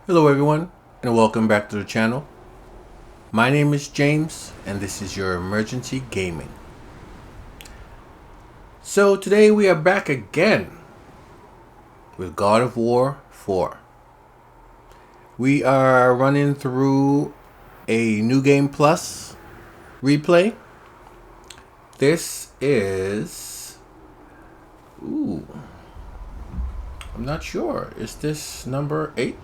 Hello everyone, and welcome back to the channel. My name is James, and this is your Emergency Gaming. So today we are back again with God of War 4. We are running through a New Game Plus replay. This is... I'm not sure. Is this number 8?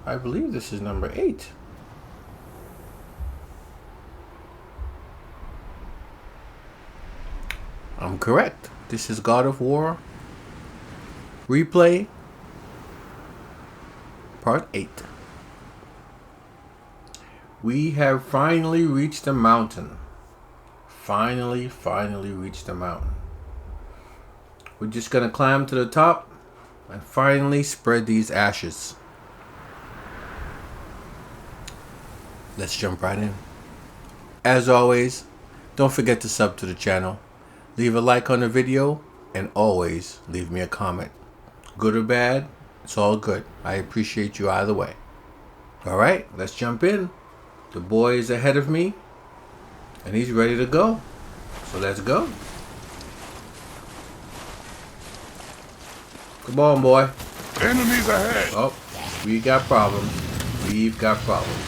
I believe this is number 8. I'm correct. This is God of War Replay Part 8. We have finally reached the mountain. Finally reached the mountain. We're just gonna climb to the top and finally spread these ashes. Let's jump right in. As always, don't forget to sub to the channel, leave a like on the video, and always leave me a comment. Good or bad, it's all good. I appreciate you either way. Alright, let's jump in. The boy is ahead of me, and he's ready to go. So let's go. Come on, boy. Enemies ahead. Oh, we got problems. We've got problems.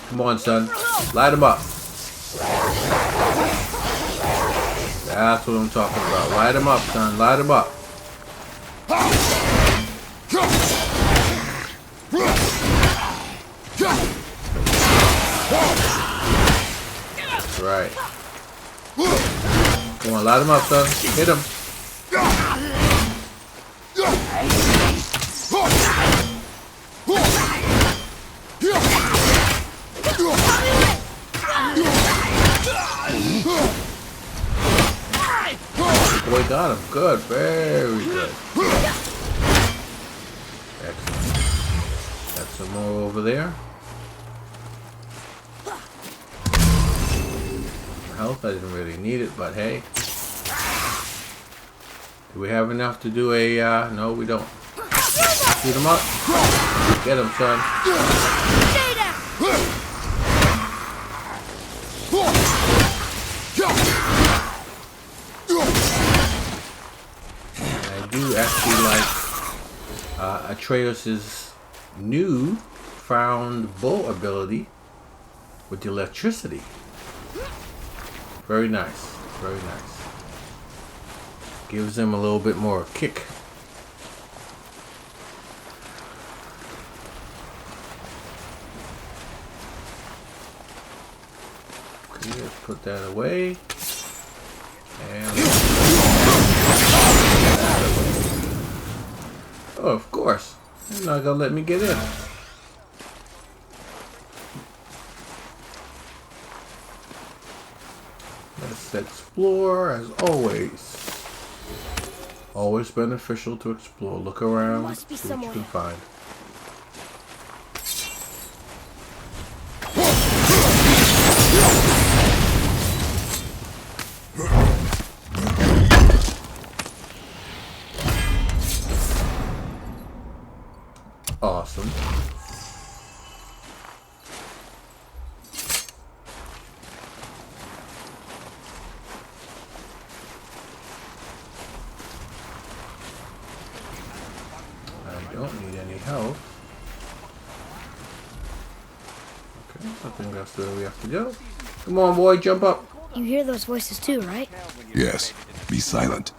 Come on, son. Light them up. That's what I'm talking about. Light them up, son. Light them up. That's right. Come on, light them up, son. Hit him. Boy got him. Good. Very good. Excellent. Got some more over there. Health, I didn't really need it, but hey. Do we have enough to do a, no we don't. Shoot him up. Get him, son. I do actually like Atreus' new found bow ability with the electricity. Very nice. Very nice. Gives him a little bit more kick. Okay, let's put that away. And oh, of course. You're not gonna let me get in. Let's explore as always. Always beneficial to explore. Look around, see what you can find. Awesome. I don't need any help. Okay, I think that's where we have to go. Come on, boy, jump up. You hear those voices too, right? Yes. Be silent.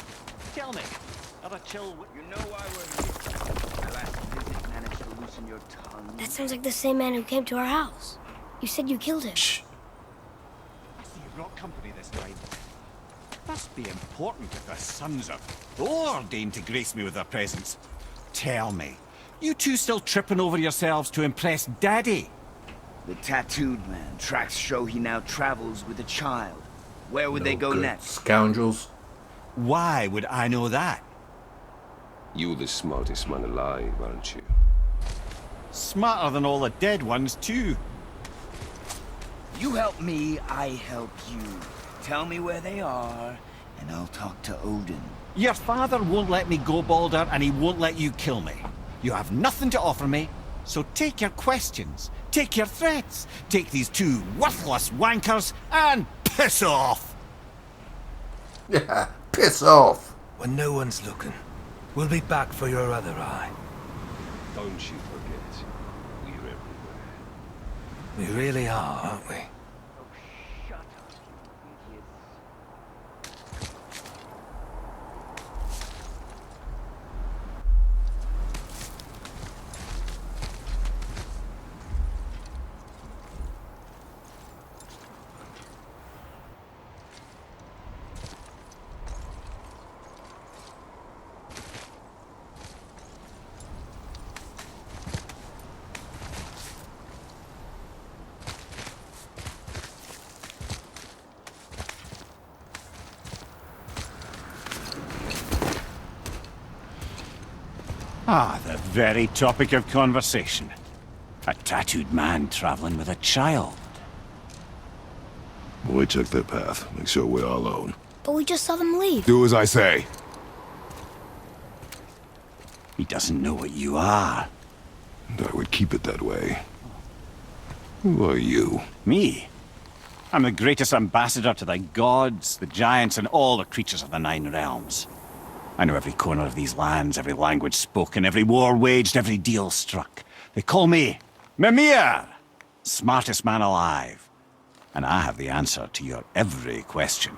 Tell me, have a chill. You know why we're here. My last visit managed to loosen your tongue. That sounds like the same man who came to our house. You said you killed him. Shh. I see you brought company this time. Must be important if the sons of Thor deign to grace me with their presence. Tell me, you two still tripping over yourselves to impress Daddy? The tattooed man. Tracks show he now travels with a child. Where would they No go good next? Scoundrels. Why would I know that? You the smartest man alive, aren't you? Smarter than all the dead ones, too. You help me, I help you. Tell me where they are, and I'll talk to Odin. Your father won't let me go, Balder, and he won't let you kill me. You have nothing to offer me, so take your questions, take your threats, take these two worthless wankers, and piss off! Yeah, piss off. When no one's looking, we'll be back for your other eye. Don't you forget, we're everywhere. We really are, aren't we? Ah, the very topic of conversation. A tattooed man traveling with a child. Boy, check their path. Make sure we're all alone. But we just saw them leave. Do as I say. He doesn't know what you are. And I would keep it that way. Who are you? Me? I'm the greatest ambassador to the gods, the giants, and all the creatures of the Nine Realms. I know every corner of these lands, every language spoken, every war waged, every deal struck. They call me Mimir, smartest man alive. And I have the answer to your every question.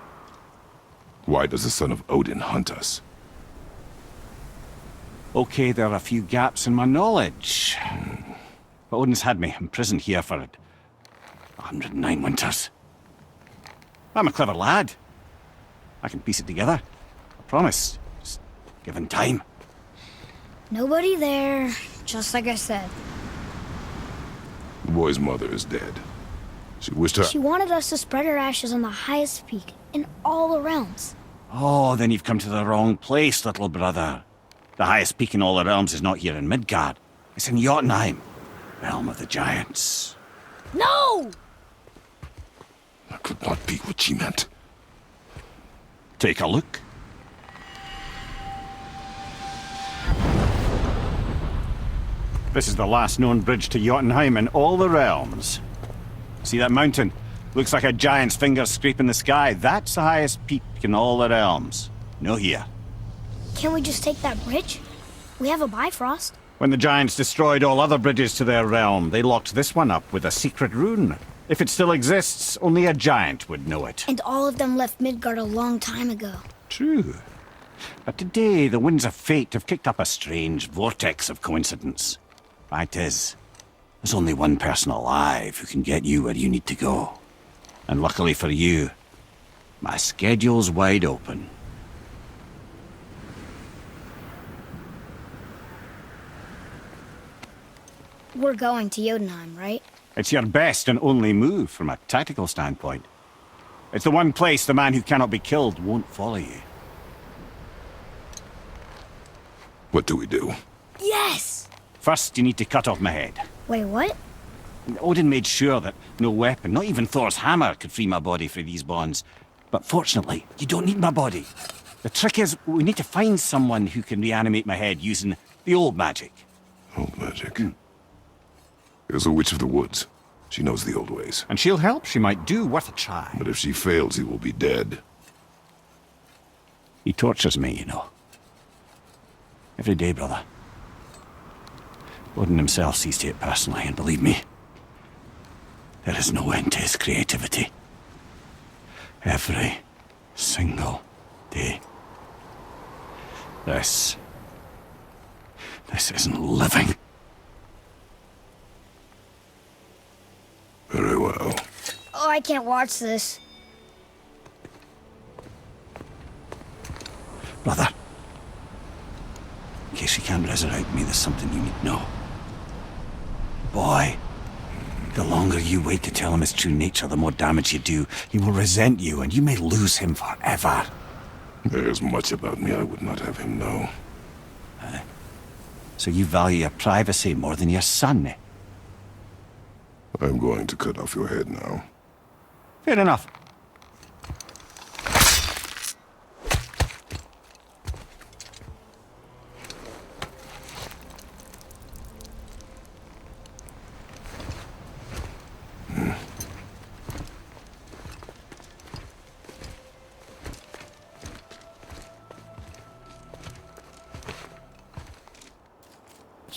Why does the son of Odin hunt us? Okay, there are a few gaps in my knowledge. But Odin's had me imprisoned here for 109 winters. I'm a clever lad. I can piece it together. I promise. Just given time. Nobody there, just like I said. The boy's mother is dead. She wished her... She wanted us to spread her ashes on the highest peak in all the realms. Oh, then you've come to the wrong place, little brother. The highest peak in all the realms is not here in Midgard. It's in Jotunheim, realm of the giants. No! That could not be what she meant. Take a look. This is the last known bridge to Jotunheim in all the realms. See that mountain? Looks like a giant's finger scraping the sky. That's the highest peak in all the realms. No here. Can't we just take that bridge? We have a Bifrost. When the giants destroyed all other bridges to their realm, they locked this one up with a secret rune. If it still exists, only a giant would know it. And all of them left Midgard a long time ago. True. But today, the winds of fate have kicked up a strange vortex of coincidence. Fact is, there's only one person alive who can get you where you need to go. And luckily for you, my schedule's wide open. We're going to Jotunheim, right? It's your best and only move from a tactical standpoint. It's the one place the man who cannot be killed won't follow you. What do we do? Yes! First, you need to cut off my head. Wait, what? Odin made sure that no weapon, not even Thor's hammer, could free my body from these bonds. But fortunately, you don't need my body. The trick is, we need to find someone who can reanimate my head using the old magic. Old magic. There's a witch of the woods. She knows the old ways. And she'll help. She might do worth a try. But if she fails, he will be dead. He tortures me, you know. Every day, brother. Odin himself sees to it personally, and believe me, there is no end to his creativity. Every single day. This isn't living. Very well. Oh, I can't watch this. Brother, in case you can't resurrect me, there's something you need to know. Boy, the longer you wait to tell him his true nature, the more damage you do. He will resent you, and you may lose him forever. There's much about me I would not have him know. So you value your privacy more than your son, eh? I'm going to cut off your head now. Fair enough.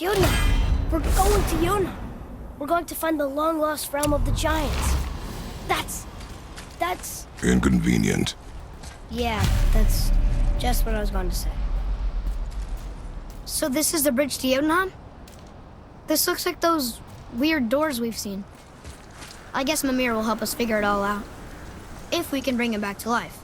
Yuna! We're going to Yuna! We're going to find the long-lost realm of the giants. That's... Inconvenient. Yeah, that's just what I was going to say. So this is the bridge to Jotunheim? This looks like those weird doors we've seen. I guess Mimir will help us figure it all out. If we can bring him back to life.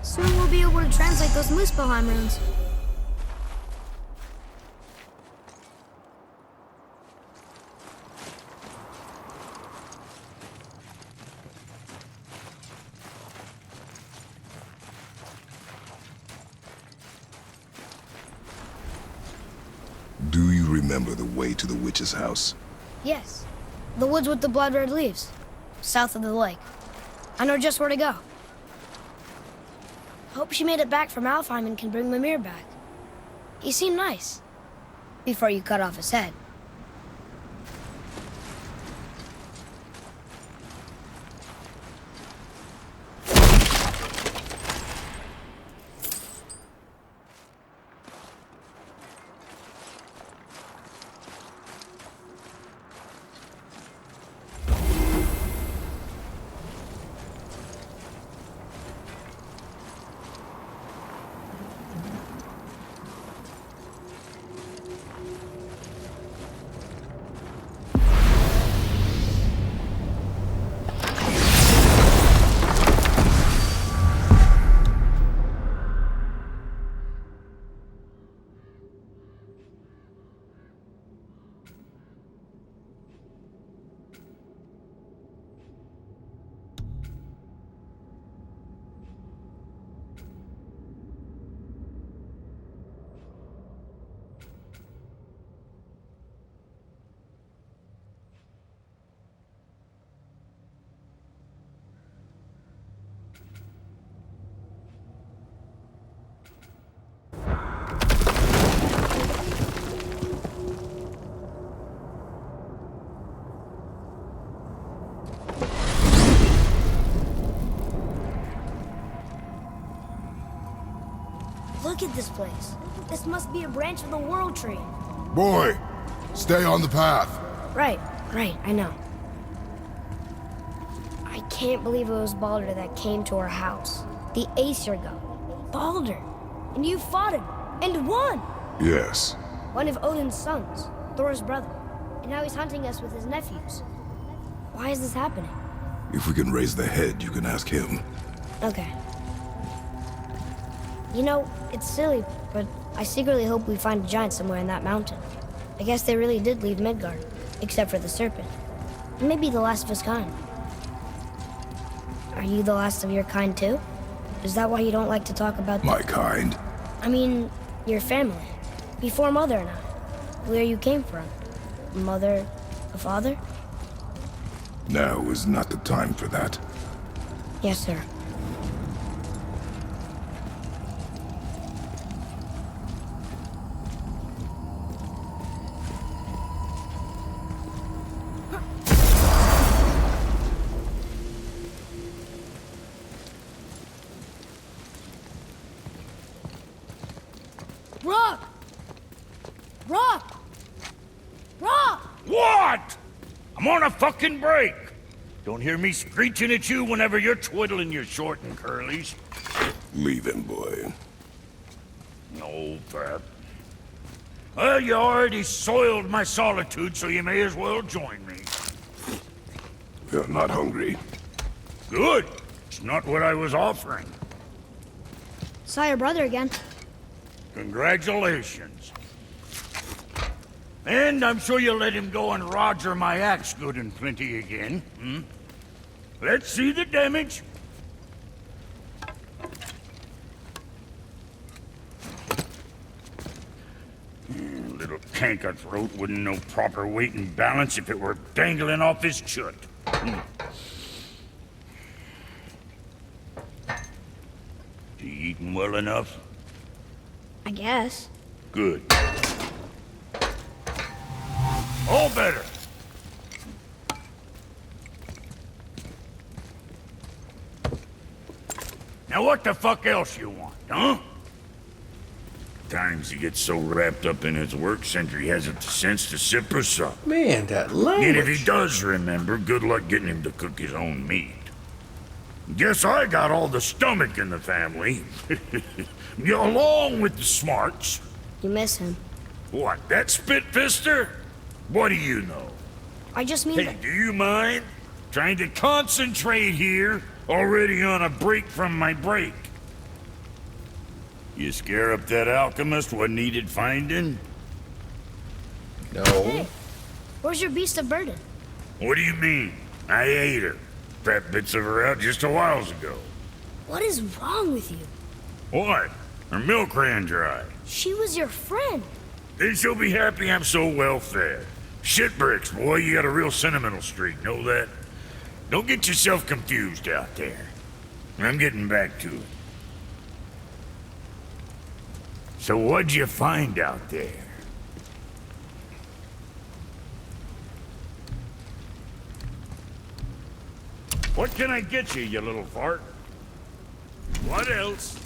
Soon we'll be able to translate those Muspelheim runes. Do you remember the way to the witch's house? Yes. The woods with the blood-red leaves. South of the lake. I know just where to go. Hope she made it back from Alfheim and can bring Mimir back. He seemed nice. Before you cut off his head. Look at this place. This must be a branch of the World Tree. Boy, stay on the path. Right, I know. I can't believe it was Baldur that came to our house. The Aesir god. Baldur. And you fought him. And won! Yes. One of Odin's sons. Thor's brother. And now he's hunting us with his nephews. Why is this happening? If we can raise the head, you can ask him. Okay. You know, it's silly, but I secretly hope we find a giant somewhere in that mountain. I guess they really did leave Midgard, except for the serpent. Maybe the last of his kind. Are you the last of your kind too? Is that why you don't like to talk about My kind? I mean, your family. Before Mother and I. Where you came from. Mother, a father? Now is not the time for that. Yes, sir. Rock! Rock! Rock! What? I'm on a fucking break. Don't hear me screeching at you whenever you're twiddling your short and curlies. Leave him, boy. No, Pep. Well, you already soiled my solitude, so you may as well join me. You're not hungry. Good. It's not what I was offering. Saw your brother again. Congratulations. And I'm sure you'll let him go and Roger my axe good and plenty again, hmm? Let's see the damage. Little canker throat wouldn't know proper weight and balance if it were dangling off his chut. You eating well enough? I guess. Good. All better. Now what the fuck else you want, huh? Times he gets so wrapped up in his work, Sentry hasn't the sense to sip or sup. Man, that And language. if he does remember, good luck getting him to cook his own meat. Guess I got all the stomach in the family. Along with the smarts. You miss him. What, that spit-fister? What do you know? I just mean Hey, that do you mind? Trying to concentrate here, already on a break from my break. You scare up that alchemist what needed finding? No. Hey, where's your beast of burden? What do you mean? I ate her. Fat bits of her out just a while ago. What is wrong with you? What? Her milk ran dry. She was your friend. Then she'll be happy I'm so well fed. Shit bricks, boy, you got a real sentimental streak, know that? Don't get yourself confused out there. I'm getting back to it. So what'd you find out there? What can I get you, you little fart? What else?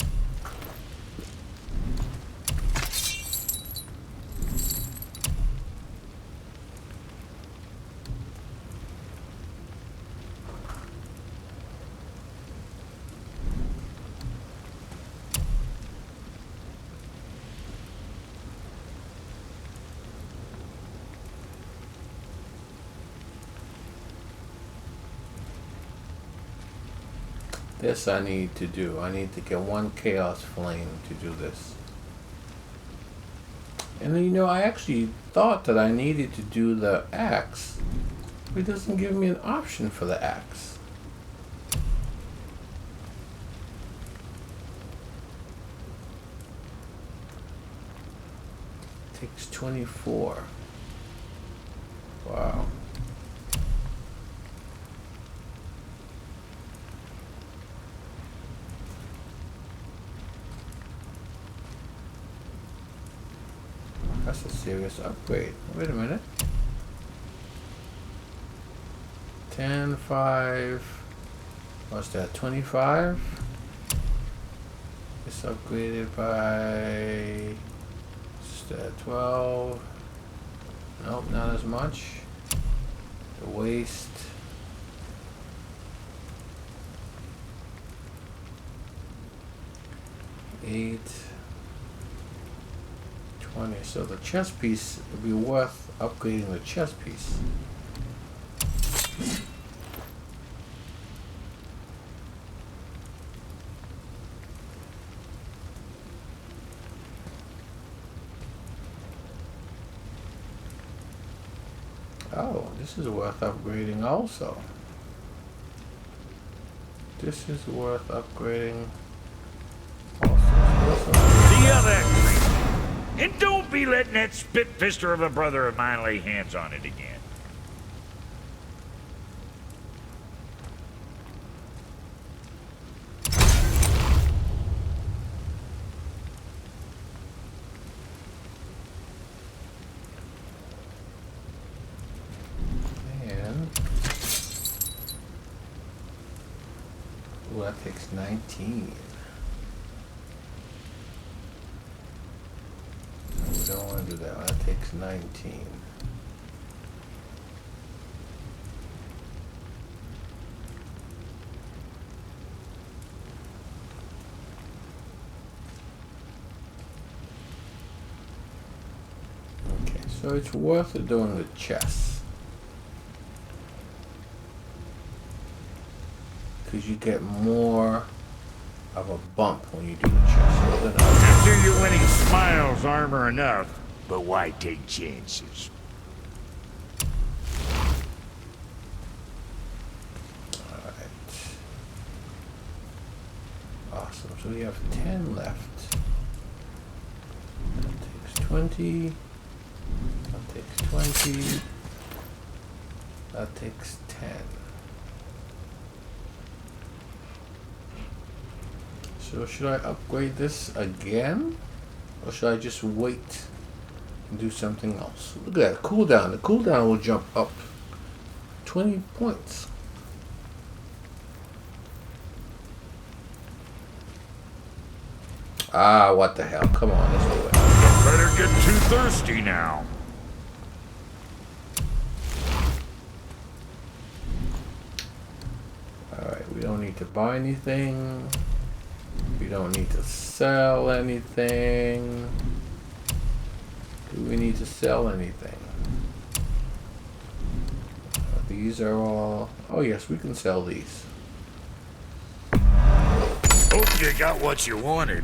This I need to do. I need to get one chaos flame to do this. And then, you know, I actually thought that I needed to do the axe. But it doesn't give me an option for the axe. Takes 24. Wow. That's a serious upgrade. Wait a minute. 10, 5. What's that? 25? It's upgraded by 12. Nope, not as much. The waste. $8. 20. So the chest piece would be worth upgrading the chest piece. Oh, this is worth upgrading also. This is worth upgrading also. See ya then. And don't be letting that spit-fister of a brother of mine lay hands on it again. And ooh, that takes 19. We don't want to do that. That takes 19. Okay, so it's worth it doing the chest. Because you get more of a bump when you do the chest. After your winning smiles armor enough, but why take chances? Alright. Awesome. So we have 10 left. That takes 20. That takes 20. That takes 10. So should I upgrade this again? Or should I just wait do something else. Look at that cooldown. The cooldown will jump up 20 points. Ah, what the hell? Come on, let's do it. Better get too thirsty now. Alright, we don't need to buy anything. We don't need to sell anything. Do we need to sell anything? These are all... Oh yes, we can sell these. Hope you got what you wanted.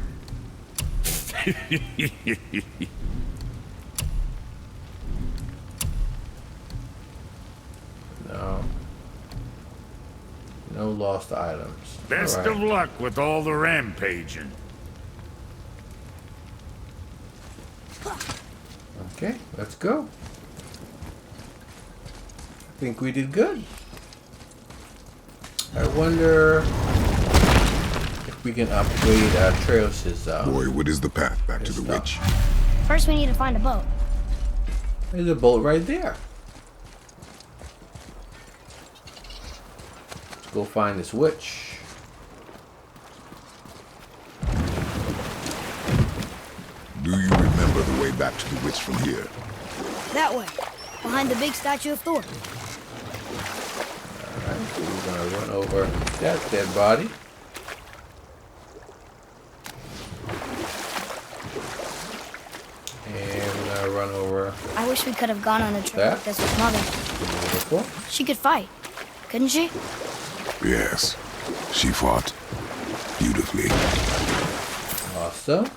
No. No lost items. Best Alright. of luck with all the rampaging. Okay, let's go. I think we did good. I wonder if we can upgrade Atreus's Boy, what is the path back to his the stuff. witch? First, we need to find a boat. There's a boat right there. Let's go find this witch. Do you remember the way back to the witch from here? That way, behind the big statue of Thor. Alright, so we're gonna run over that dead body. And we're gonna run over I wish we could have gone on a trip That? like this with Mother. beautiful. She could fight, couldn't she? Yes. She fought beautifully. Awesome.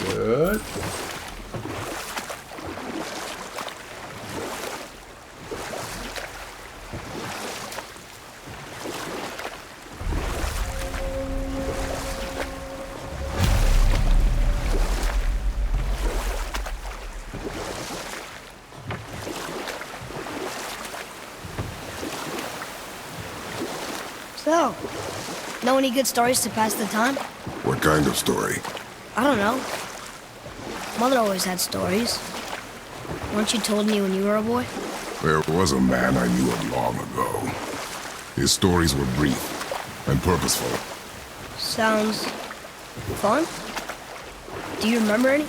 Good. So, know any good stories to pass the time? What kind of story? I don't know. Mother always had stories. Weren't you told me when you were a boy? There was a man I knew of long ago. His stories were brief and purposeful. Sounds fun. Do you remember any?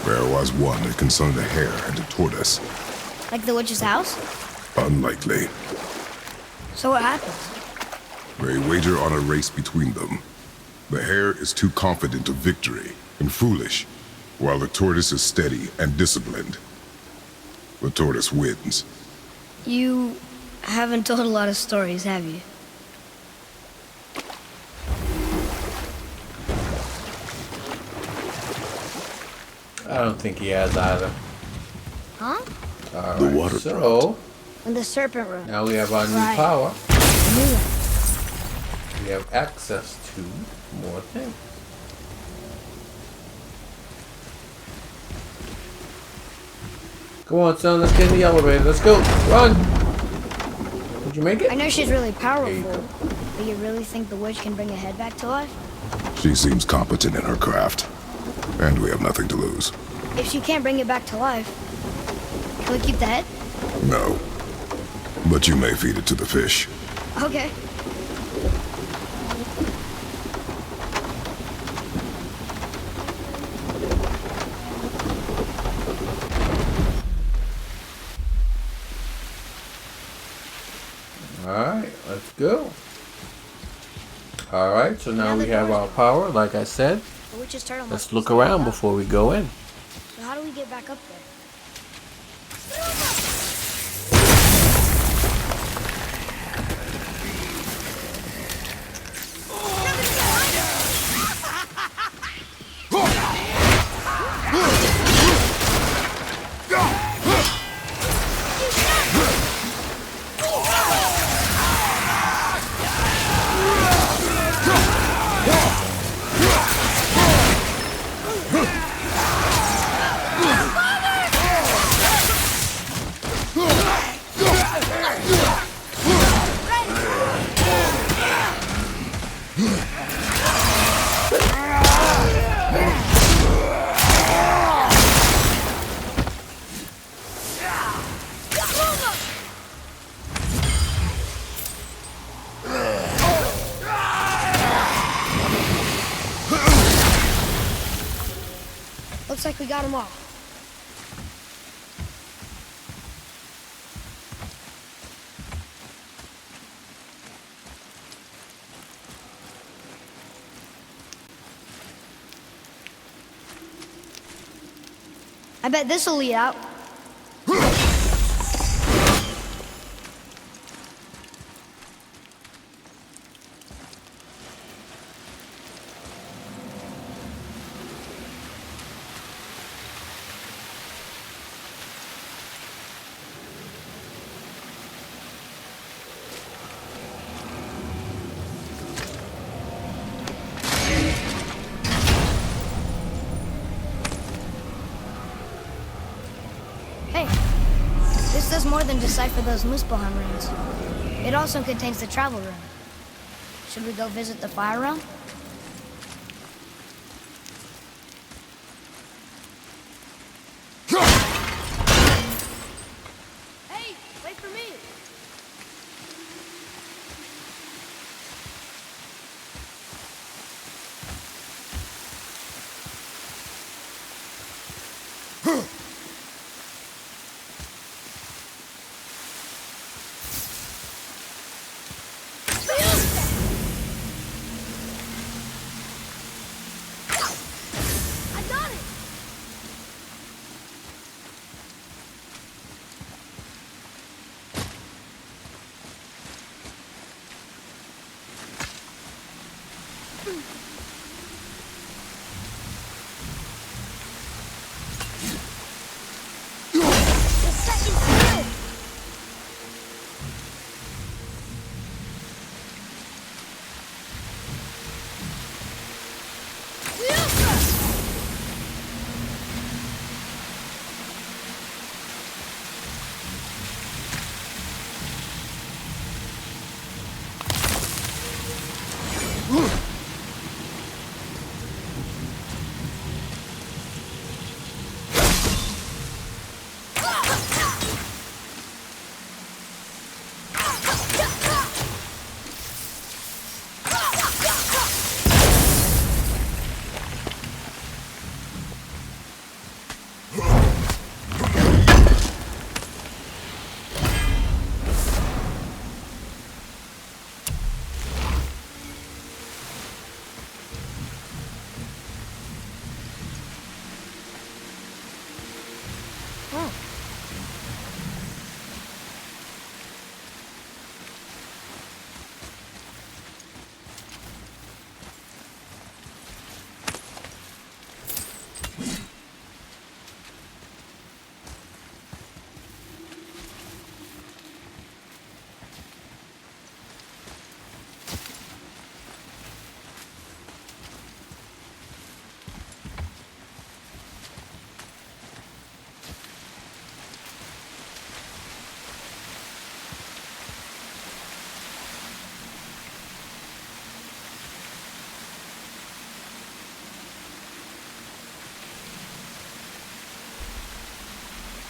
There was one that concerned a hare and a tortoise. Like the witch's house? Unlikely. So what happens? They wager on a race between them. The hare is too confident of victory and foolish, while the tortoise is steady and disciplined. The tortoise wins. You haven't told a lot of stories, have you? I don't think he has either. Huh? All The right, water so In the serpent room. now we have our new Right. power. Knew it. We have access to more things. Come on, son. Let's get in the elevator. Let's go. Run. Did you make I it? know she's really There you powerful, go. but you really think the witch can bring a head back to life? She seems competent in her craft, and we have nothing to lose. If she can't bring it back to life, can we keep the head? No. But you may feed it to the fish. Okay. All right. Let's go. All right. So now we have our power. Like I said, The witch's turtle let's must be look somewhere around up. before we go in. So how do we get back up there? Looks like we got them all. I bet this'll lead out. Hey, this does more than decipher those Muspelheim runes. It also contains the travel rune. Should we go visit the fire realm? Hey, wait for me! I got it! The second skill!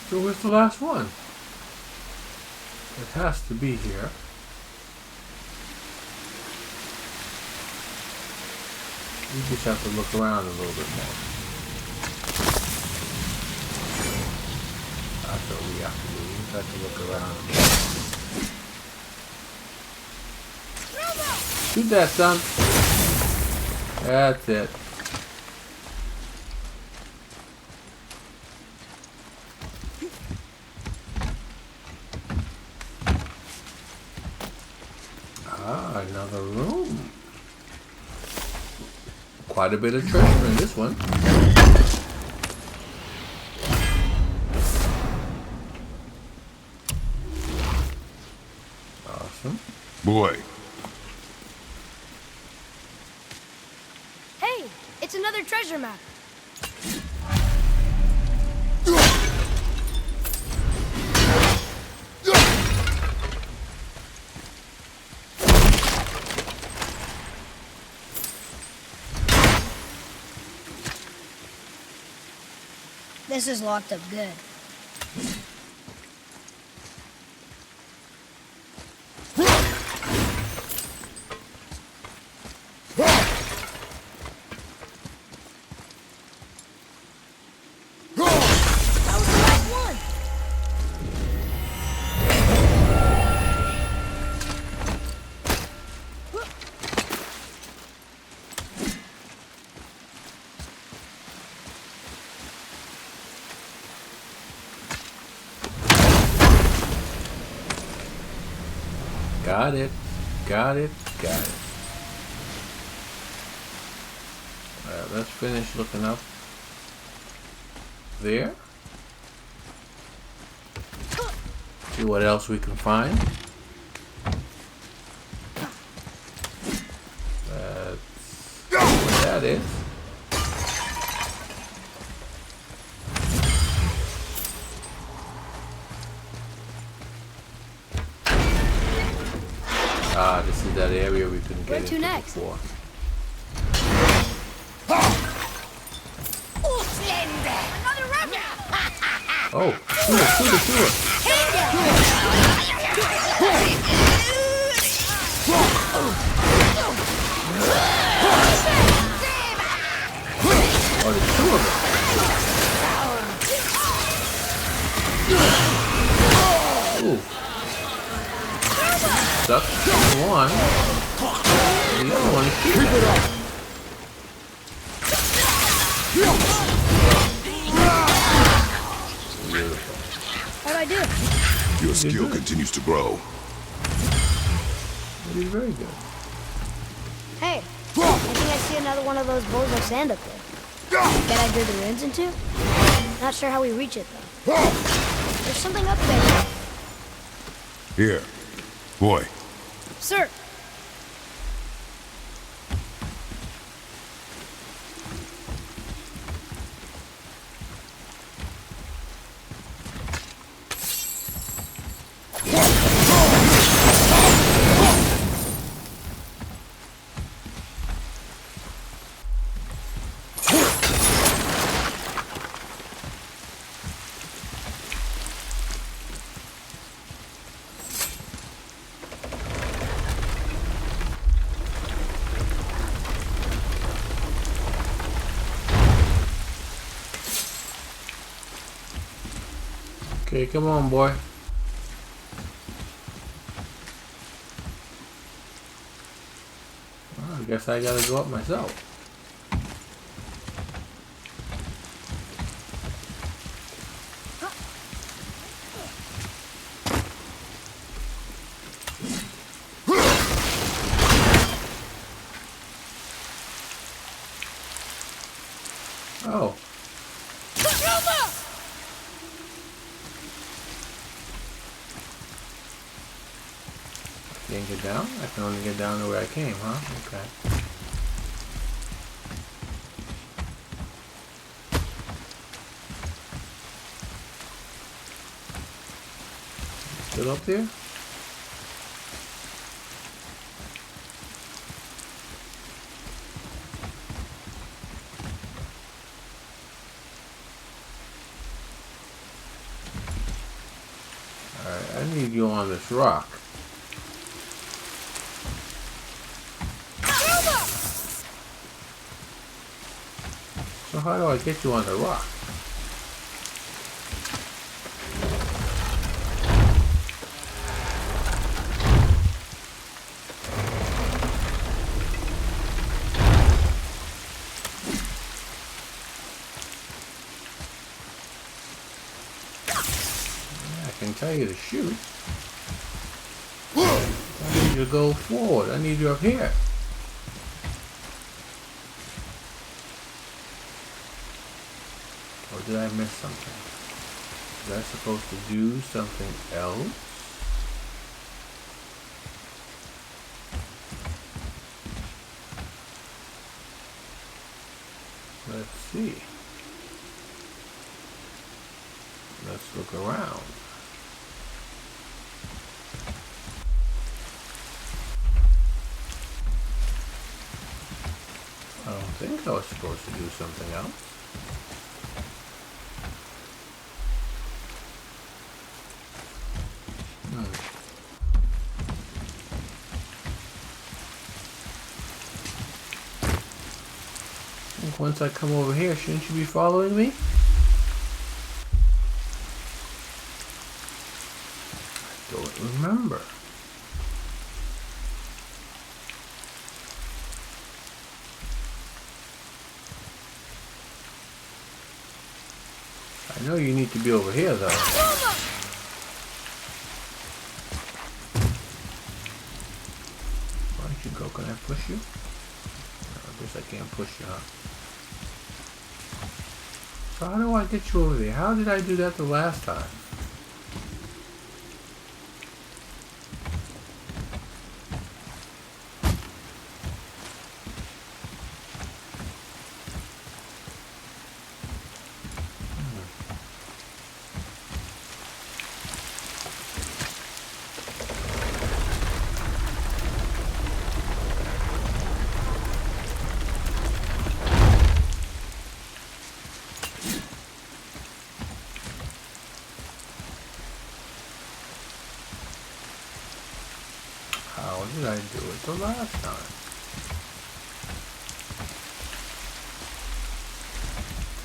So where's the last one? It has to be here. We just have to look around a little bit more. That's what we have to do. We just have to look around. Shoot that, son. That's it. Ah, another room. Quite a bit of treasure in this one. Awesome. Boy, Hey, it's another treasure map. This is locked up good. That was the last one. Got it. Got it. Got it. Alright, let's finish looking up there. See what else we can find. That's what that is. Ah, this is that area we couldn't Where get to into next? before. Another rabbit. Oh, shoot it. Oh, there's two of them. Ooh. Stuck one. The other one is keep it up. Beautiful. How'd I do? Your skill continues to grow. It is very good. Hey, I think I see another one of those bowls of sand up there. Get I drew the runes into? Not sure how we reach it though. There's something up there. Here. Boy, Sir! Okay, come on, boy. Well, I guess I gotta go up myself. Oh. Can't get down? I can only get down to where I came, huh? Okay. Still up there? Alright, I need you on this rock. So how do I get you on the rock? I can tell you to shoot. I need you to go forward. I need you up here. Or did I miss something? Was I supposed to do something else? Let's see. Let's look around. I don't think I was supposed to do something else. think once I come over here, shouldn't you be following me? I don't remember. I know you need to be over here, though. Why don't you go? Can I push you? No, I guess I can't push you, huh? So how do I get you over there? How did I do that the last time? How did I do it the last time?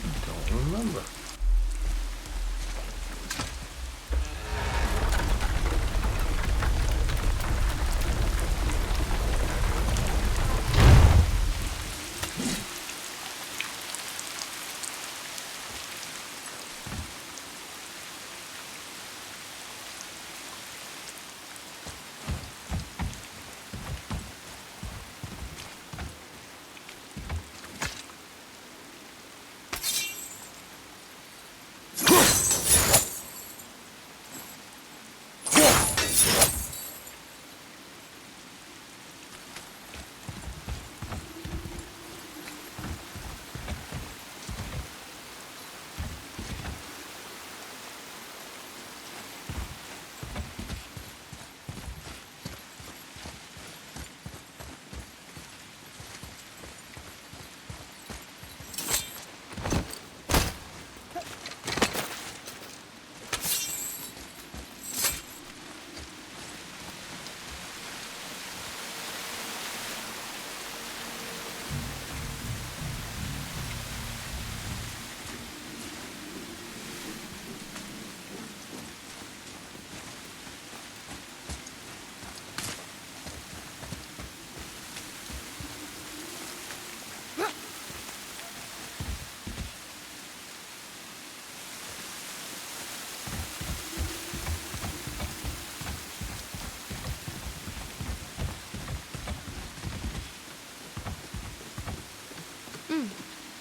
I don't remember.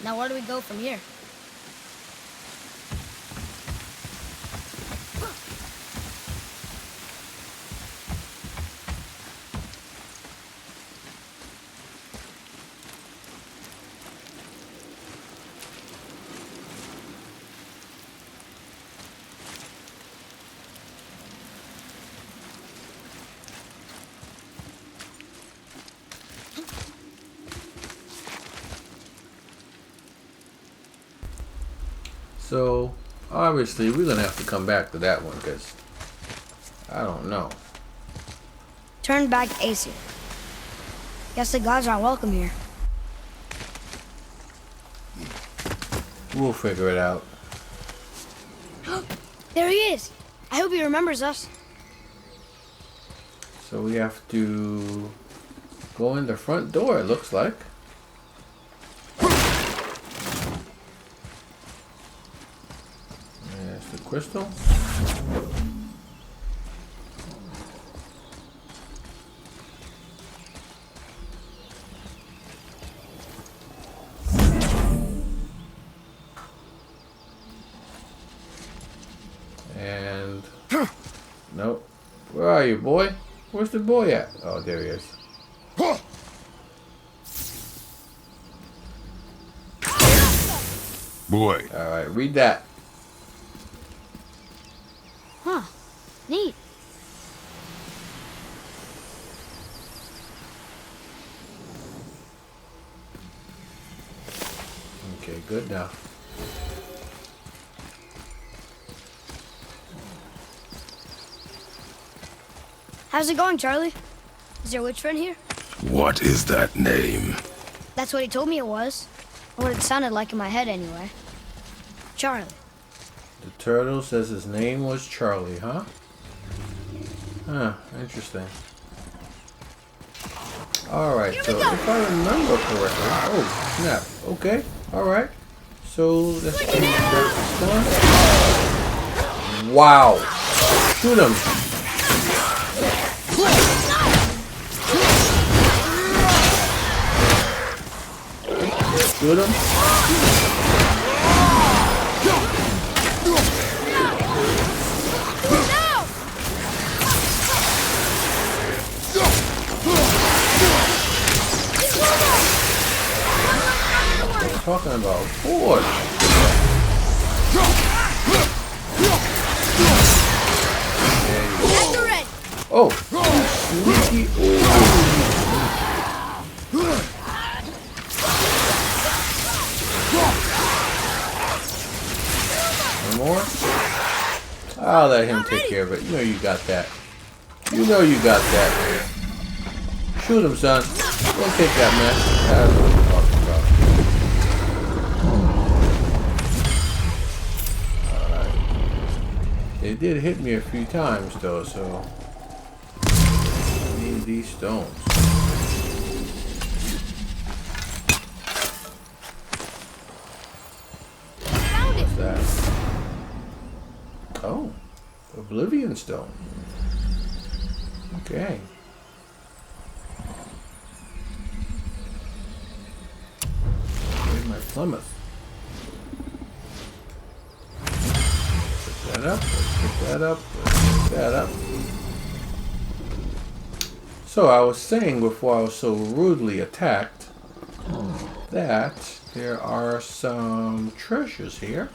Now where do we go from here? So, obviously, we're going to have to come back to that one, because I don't know. Turn back to Aesir. Guess the gods aren't welcome here. We'll figure it out. There he is! I hope he remembers us. So we have to go in the front door, it looks like. There's the crystal. And nope. Where are you, boy? Where's the boy at? Oh, there he is. Boy. Alright, read that. Huh. Neat. Okay, good now. How's it going, Charlie? Is your witch friend here? What is that name? That's what he told me it was. Or what it sounded like in my head anyway. Charlie. The turtle says his name was Charlie, huh? Huh, interesting. Alright, so if I remember correctly... Oh, snap. Okay, alright. So, let's see. Wow! Shoot him! Shoot him! Talking about forge. Oh, sneaky. One more. I'll let him take care of it. You know you got that. You know you got that. Shoot him, son. Don't take that mess. That's what I'm talking about. It did hit me a few times though, so I need these stones. What's that? Oh, Oblivion Stone. Okay. Where's my Plymouth? That up, pick that up, pick that up. So I was saying before I was so rudely attacked that there are some treasures here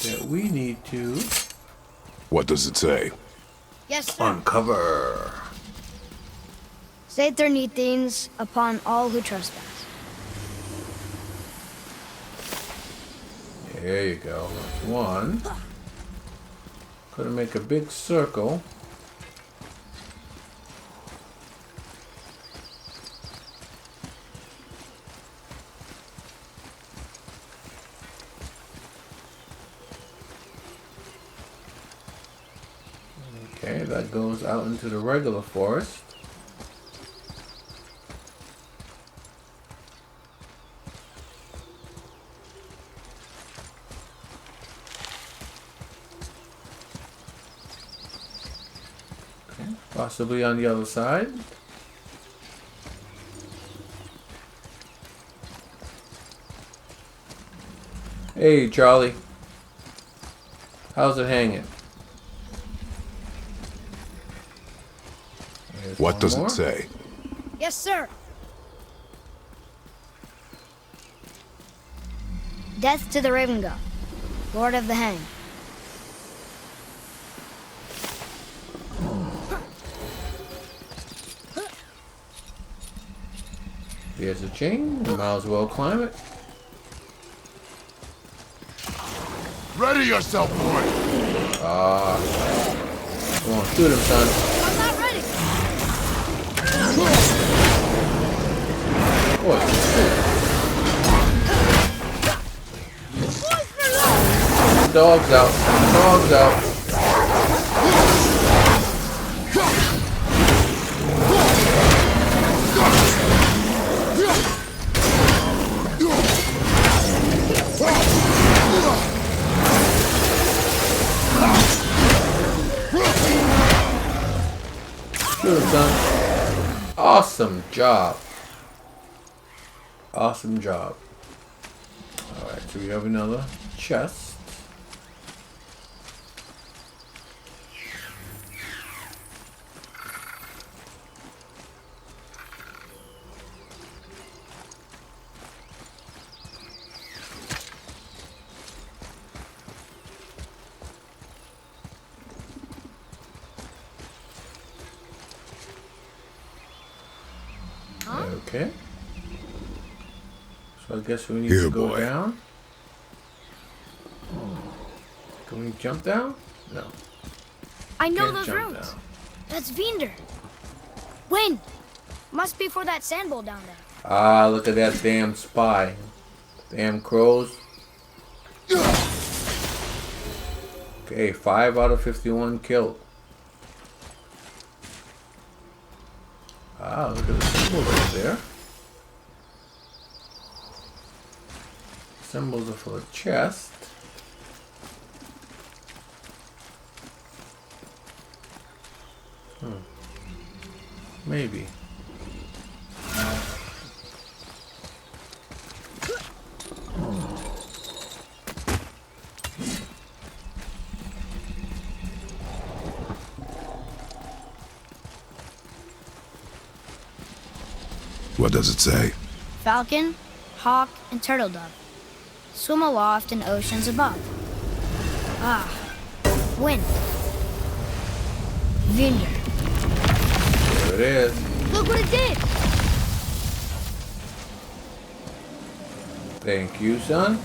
that we need to What does it say? Yes, sir. uncover. Say there need things upon all who trespass. There you go. That's one. Gonna make a big circle. Okay, that goes out into the regular forest. Possibly on the other side. Hey, Charlie. How's it hanging? There's What one does more. it say? Yes, sir. Death to the Raven God, Lord of the Hang. Here's a chain. You might as well climb it. Ready yourself, boy! Come on, shoot him, son. I'm not ready. Boy, shoot. Dogs out. Dogs out. Shoot him, son. Awesome job. Awesome job. Alright, so we have another chest. Okay. So I guess we need Here, to go boy. down. Can we jump down? No. I know Can't those jump roads. down. That's Vinder. Wind. Must be for that sand bowl down there. Ah, look at that damn spy. Damn crows. Okay, 5 out of 51 killed. Ah, look at the symbol right there. Symbols are for the chest. Maybe. What does it say? Falcon, hawk, and turtle dove swim aloft in oceans above. Ah, wind. Vinder. There it is. Look what it did! Thank you, son.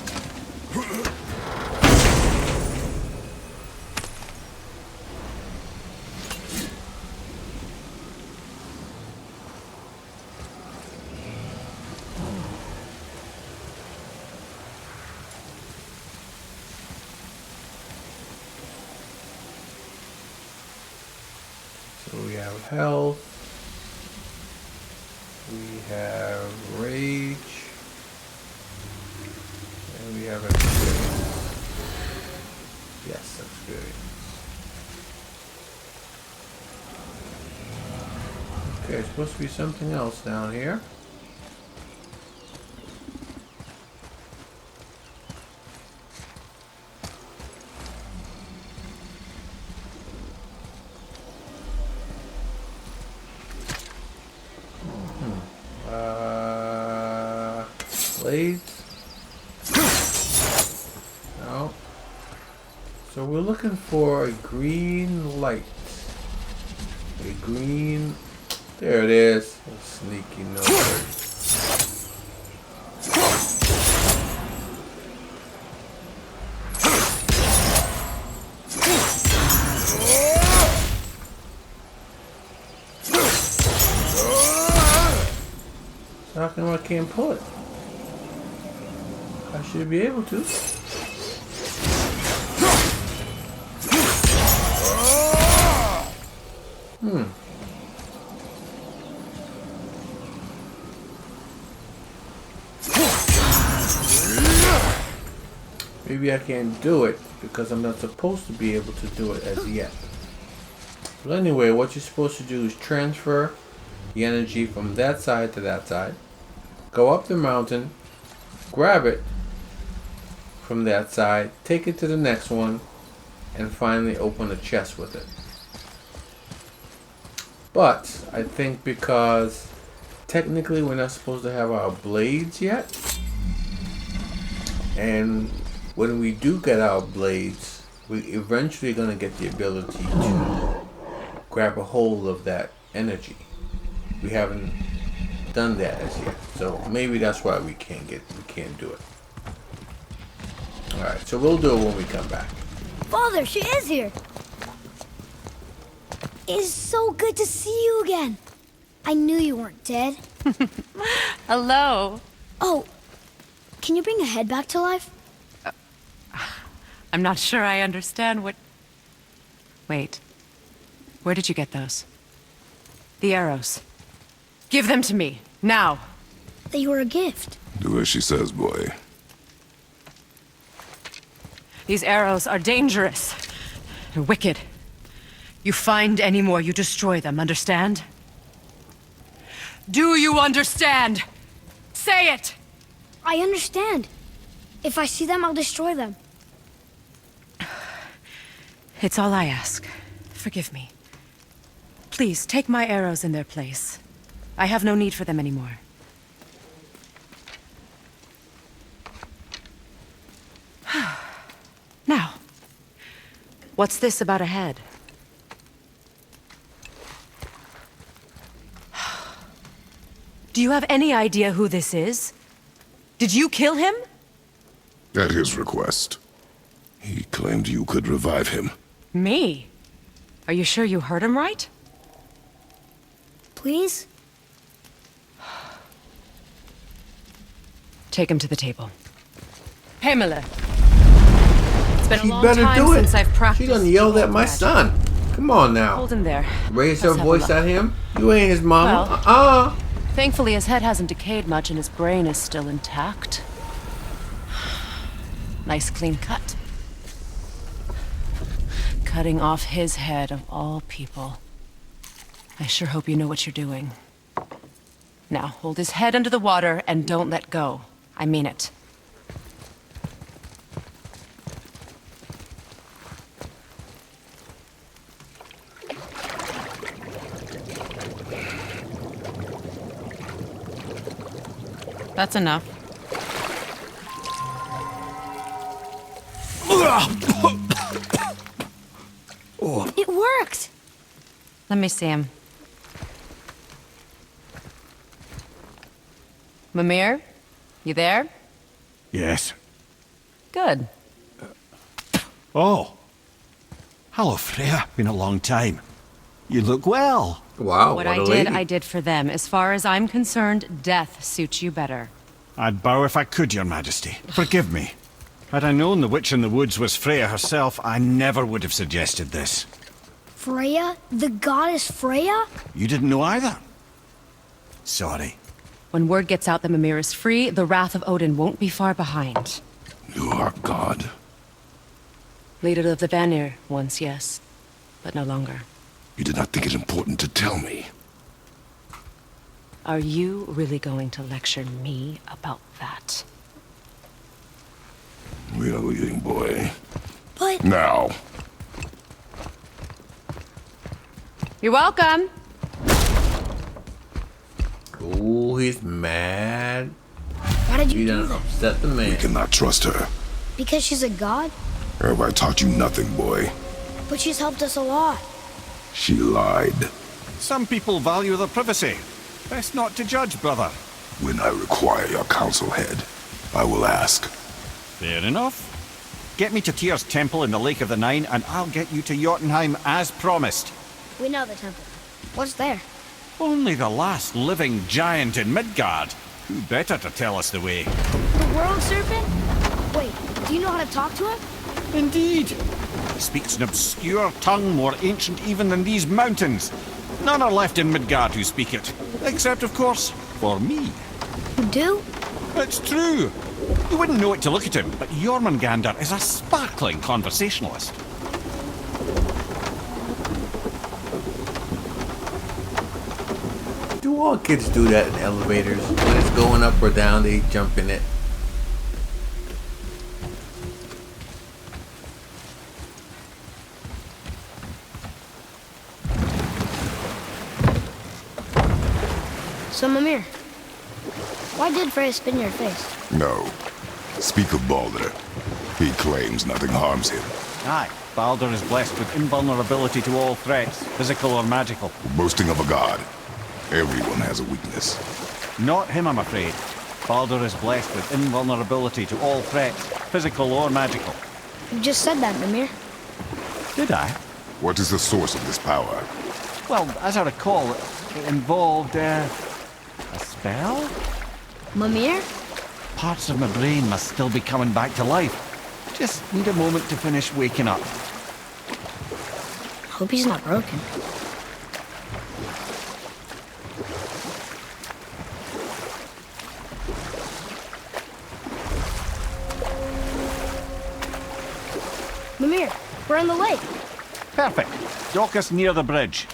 So we have health. We have rage. And we have experience. Yes, experience. Okay, it's supposed to be something else down here. Blades? No. So we're looking for a green light. A green... There it is. A sneaky nose. So how come I can't pull it? I should be able to. Maybe I can't do it because I'm not supposed to be able to do it as yet. But anyway, what you're supposed to do is transfer the energy from that side to that side. Go up the mountain, grab it from that side, take it to the next one, and finally open a chest with it. But I think because technically we're not supposed to have our blades yet, and when we do get our blades, we eventually going to get the ability to grab a hold of that energy. We haven't done that as yet, so maybe that's why we can't do it. Alright, so we'll do it when we come back. Father, she is here! It's so good to see you again. I knew you weren't dead. Hello. Oh, can you bring a head back to life? I'm not sure I understand what... Wait. Where did you get those? The arrows. Give them to me, now. They were a gift. Do as she says, boy. These arrows are dangerous. And wicked. You find any more, you destroy them, understand? Do you understand? Say it! I understand. If I see them, I'll destroy them. It's all I ask. Forgive me. Please, take my arrows in their place. I have no need for them anymore. Now, what's this about a head? Do you have any idea who this is? Did you kill him? At his request. He claimed you could revive him. Me? Are you sure you heard him right? Please? Take him to the table. Pamela. It's been She a long better time do it. since I've practiced. She done yelled at my magic. son. Come on now. Hold him there. Raise her Let's have a voice look. at him. You ain't his mama. Well- Thankfully, his head hasn't decayed much and his brain is still intact. Nice clean cut. Cutting off his head of all people. I sure hope you know what you're doing. Now, hold his head under the water and don't let go. I mean it. That's enough. It worked! Let me see him. Mimir? You there? Yes. Good. Oh. Hello, Freya. Been a long time. You look well. Wow, What what I a did, lady. I did for them. As far as I'm concerned, death suits you better. I'd bow if I could, Your Majesty. Forgive me. Had I known the witch in the woods was Freya herself, I never would have suggested this. Freya? The goddess Freya? You didn't know either? Sorry. When word gets out that Mimir is free, the wrath of Odin won't be far behind. You are God. Leader of the Vanir, once, yes. But no longer. You did not think it important to tell me. Are you really going to lecture me about that? We are leaving, boy. But Now. You're welcome! Ooh, he's mad. why did You you do done that? upset the We man. cannot trust her. Because she's a god? Have I taught you nothing, boy? But she's helped us a lot. She lied. Some people value their privacy. Best not to judge, brother. When I require your counsel head, I will ask. Fair enough. Get me to Tyr's temple in the Lake of the Nine, and I'll get you to Jotunheim as promised. We know the temple. What's there? Only the last living giant in Midgard. Who better to tell us the way? The world serpent? Wait, do you know how to talk to him? Indeed. He speaks an obscure tongue more ancient even than these mountains. None are left in Midgard who speak it. Except, of course, for me. You do? It's true. You wouldn't know it to look at him, but Jormungandr is a sparkling conversationalist. Do all kids do that in elevators? When it's going up or down, they jump in it. So, Mimir, why did Freya spin your face? No. Speak of Balder. He claims nothing harms him. Aye, Baldur is blessed with invulnerability to all threats, physical or magical. Boasting of a god. Everyone has a weakness. Not him, I'm afraid. Baldur is blessed with invulnerability to all threats, physical or magical. You just said that, Mimir. Did I? What is the source of this power? Well, as I recall, it involved, a spell? Mimir? Parts of my brain must still be coming back to life. Just need a moment to finish waking up. Hope he's not broken. Mimir, we're in the lake. Perfect. Dock us near the bridge.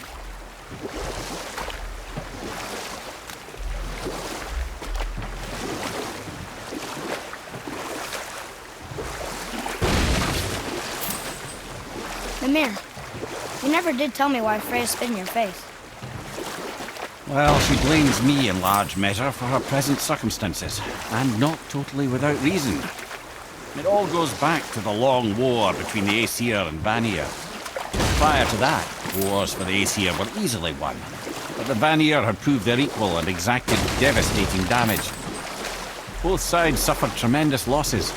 Mimir, you never did tell me why Freya spit in your face. Well, she blames me in large measure for her present circumstances, and not totally without reason. It all goes back to the long war between the Aesir and Vanir. Prior to that, wars for the Aesir were easily won, but the Vanir had proved their equal and exacted devastating damage. Both sides suffered tremendous losses,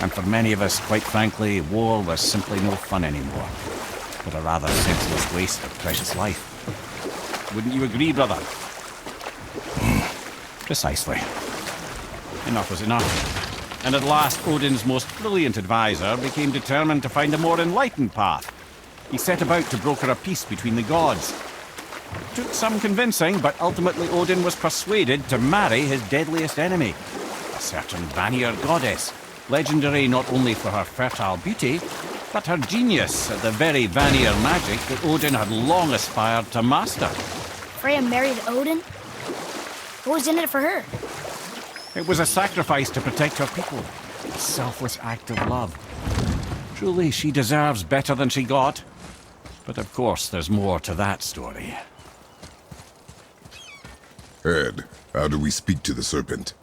and for many of us, quite frankly, war was simply no fun anymore, but a rather senseless waste of precious life. Wouldn't you agree, brother? Precisely. enough was enough. And at last, Odin's most brilliant advisor became determined to find a more enlightened path. He set about to broker a peace between the gods. It took some convincing, but ultimately Odin was persuaded to marry his deadliest enemy, a certain Vanir goddess, legendary not only for her fertile beauty, but her genius at the very Vanir magic that Odin had long aspired to master. Freya married Odin? What was in it for her? It was a sacrifice to protect her people, a selfless act of love. Truly, she deserves better than she got. But of course, there's more to that story. Ed, how do we speak to the serpent?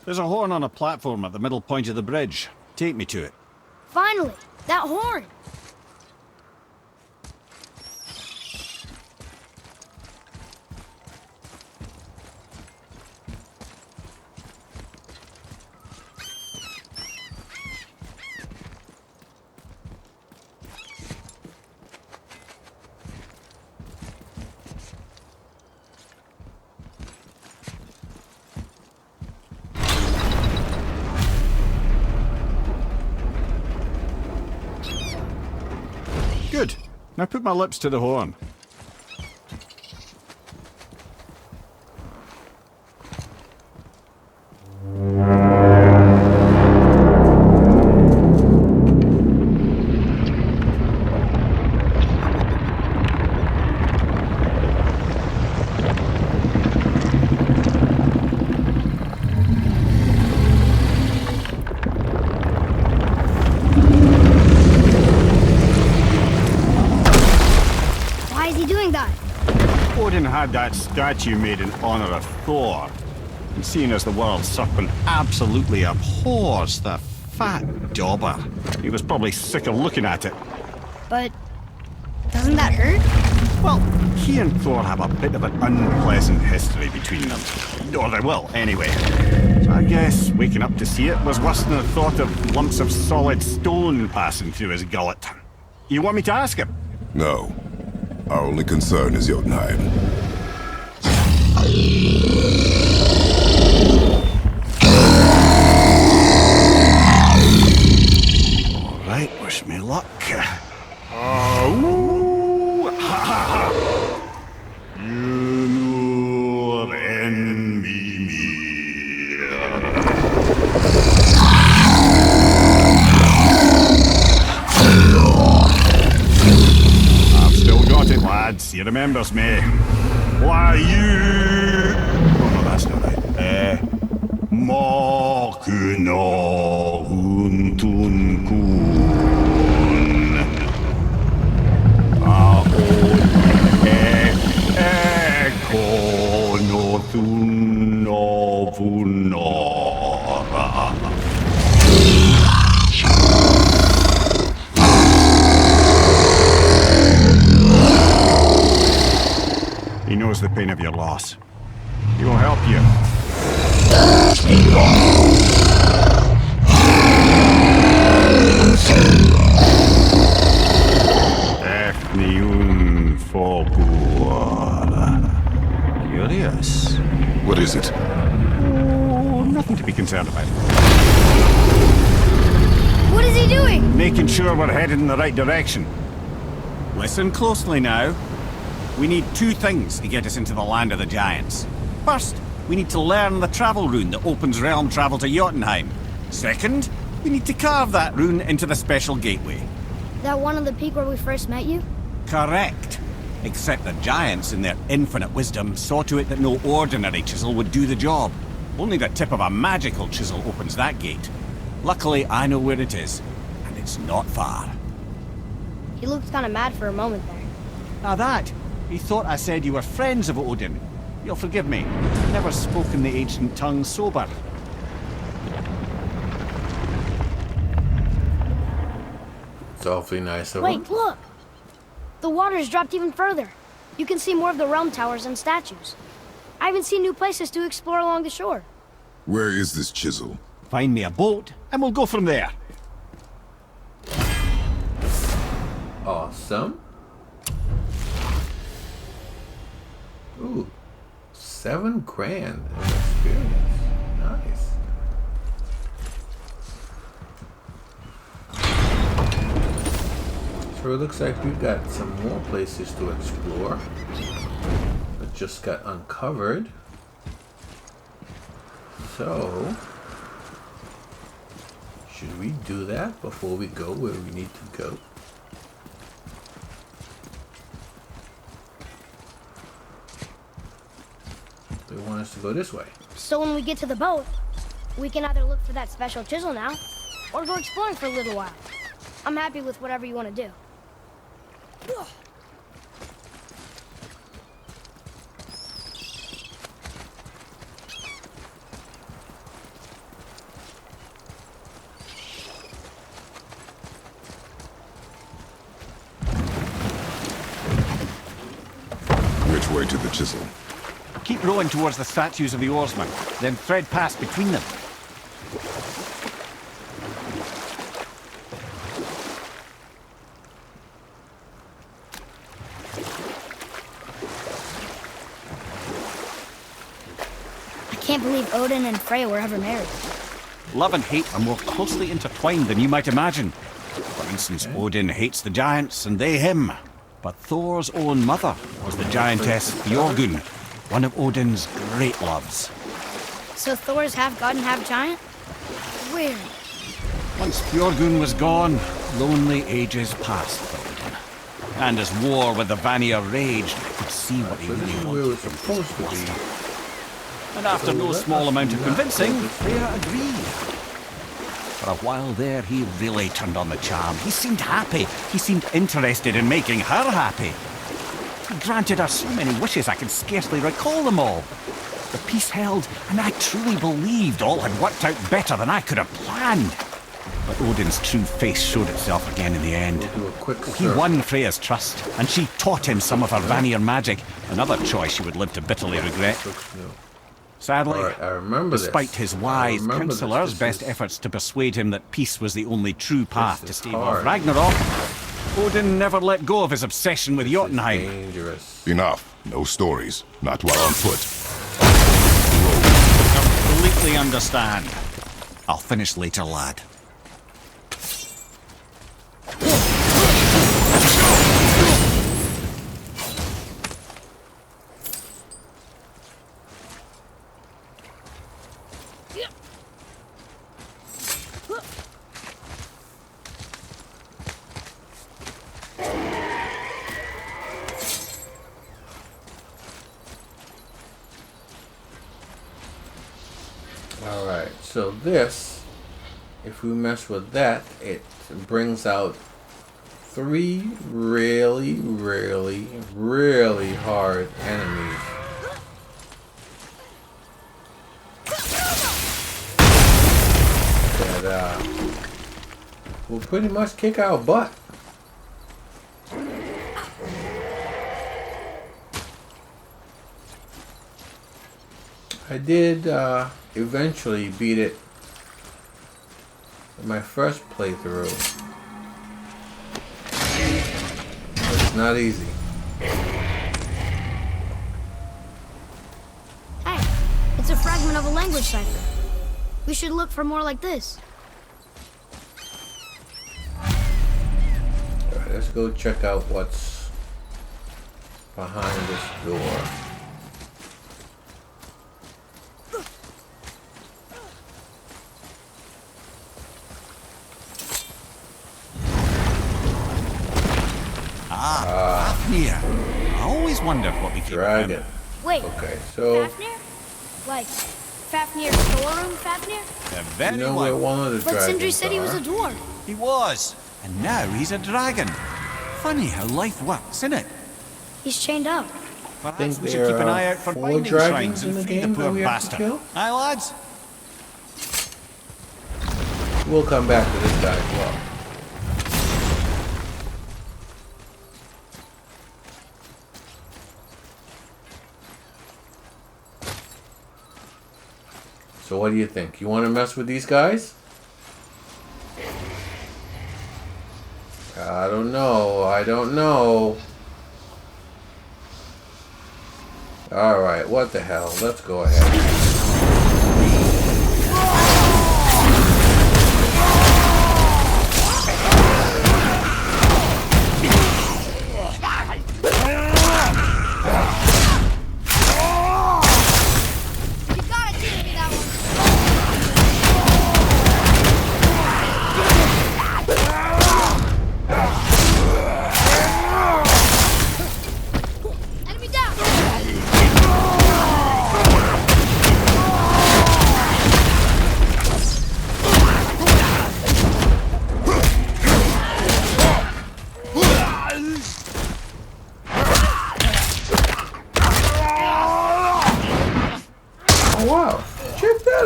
There's a horn on a platform at the middle point of the bridge. Take me to it. Finally! That horn! Good. Now put my lips to the horn. Odin had that statue made in honor of Thor. And seeing as the world serpent absolutely abhors the fat dauber, he was probably sick of looking at it. But doesn't that hurt? Well, he and Thor have a bit of an unpleasant history between them. Or they will, anyway. So I guess waking up to see it was worse than the thought of lumps of solid stone passing through his gullet. You want me to ask him? No. Our only concern is Jotunheim. All right, wish me luck. Ooh, ha, ha, ha. You nur en me. I've still got it, lads. He remembers me. Why you? Oh no, that's not right. Makuna huntun kun. Aon ekonothun novunora. He knows the pain of your loss. He will help you. Efniun Fogura. Curious. What is it? Oh, nothing to be concerned about. What is he doing? Making sure we're headed in the right direction. Listen closely now. We need two things to get us into the land of the giants. First, we need to learn the travel rune that opens realm travel to Jotunheim. Second, we need to carve that rune into the special gateway. That one on the peak where we first met you? Correct. Except the giants, in their infinite wisdom, saw to it that no ordinary chisel would do the job. Only the tip of a magical chisel opens that gate. Luckily, I know where it is, and it's not far. He looked kind of mad for a moment there. Now that, he thought I said you were friends of Odin. You'll forgive me. I've never spoken the ancient tongue sober. It's awfully nice of him. Wait, look! The water's dropped even further. You can see more of the realm towers and statues. I even see new places to explore along the shore. Where is this chisel? Find me a boat, and we'll go from there. Awesome. Ooh, $7 grand in experience. Nice. it looks like we've got some more places to explore that just got uncovered. So, should we do that before we go where we need to go? They want us to go this way. So when we get to the boat, we can either look for that special chisel now, or go exploring for a little while. I'm happy with whatever you want to do. Which way to the chisel? Keep rowing towards the statues of the oarsmen, then thread past between them. I can't believe Odin and Freya were ever married. Love and hate are more closely intertwined than you might imagine. For instance, Odin hates the giants and they him. But Thor's own mother was the giantess Björgun, one of Odin's great loves. So Thor's half god and half giant? Weird. Once Björgun was gone, lonely ages passed for Odin. And as war with the Vanir raged, he could see what he So this really is where we're wanted. supposed to be. And after no small amount of convincing, Freya agreed. For a while there, he really turned on the charm. He seemed happy. He seemed interested in making her happy. He granted her so many wishes I can scarcely recall them all. The peace held, and I truly believed all had worked out better than I could have planned. But Odin's true face showed itself again in the end. We'll do a quick He search. won Freya's trust, and she taught him some of her Vanir magic, another choice she would live to bitterly regret. Looks new. Sadly, Alright, I remember despite this. his I wise remember this. counselor's This best is- efforts to persuade him that peace was the only true path to is stave off hard. Ragnarok, Odin never let go of his obsession with It's Jotunheim. dangerous. Enough. No stories. Not while on foot. Completely understand. I'll finish later, lad. Alright, so this, if we mess with that, it brings out 3 really, really, really hard enemies. That will pretty much kick our butt. I did eventually beat it in my first playthrough. But it's not easy. Hey, it's a fragment of a language cipher. We should look for more like this. Alright, let's go check out what's behind this door. Fafnir. I always wondered what became of Dragon. him. Wait, Okay, so Fafnir? Like, Fafnir's storeroom Fafnir? The you very know where one. one of the But dragons Sindri said he was are. a dwarf. He was. And now he's a dragon. Funny how life works, isn't it? He's chained up. Perhaps Think we should there keep an are eye out for 4 binding dragons shrines in and the free the game that poor we have to bastard. kill? Aye, lads? We'll come back to this guy as well. So what do you think? You want to mess with these guys? I don't know. I don't know. Alright, what the hell? Let's go ahead.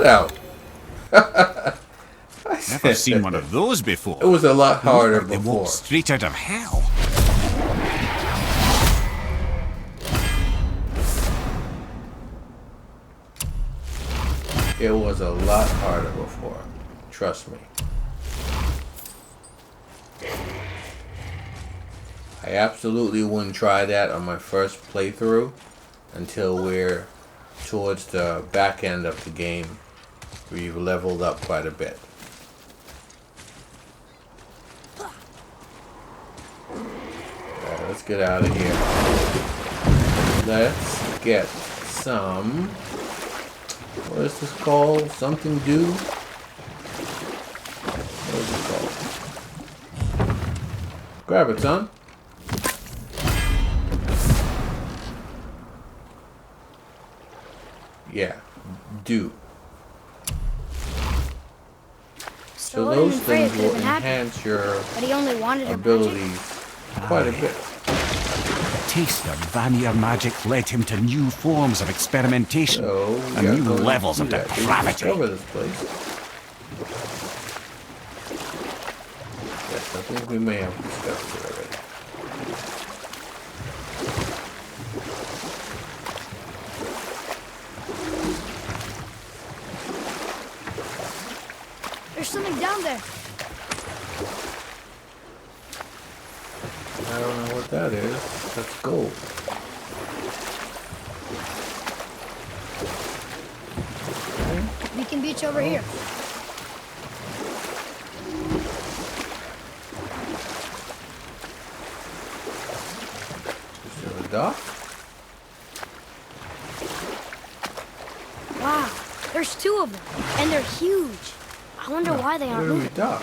out. Never seen one of those before. It was a lot harder They before. walked straight out of hell. It was a lot harder before. Trust me. I absolutely wouldn't try that on my first playthrough until we're towards the back end of the game. We've leveled up quite a bit. Alright, let's get out of here. Let's get some... What is this called? Something do? What is it called? Grab it, son. Yeah, do. So those Odin and Freya things could have will been happy, enhance your but he only wanted her magic. abilities quite a bit. The taste of Vanir magic led him to new forms of experimentation So we and are new going levels to of do that. We depravity. discover this place. Yes, I think we may have discovered it already. There's something down there. I don't know what that is. That's gold. Beacon Beach over here. Is there a dock? Wow, there's two of them, and they're huge. I wonder why they aren't Where do we moving. dock?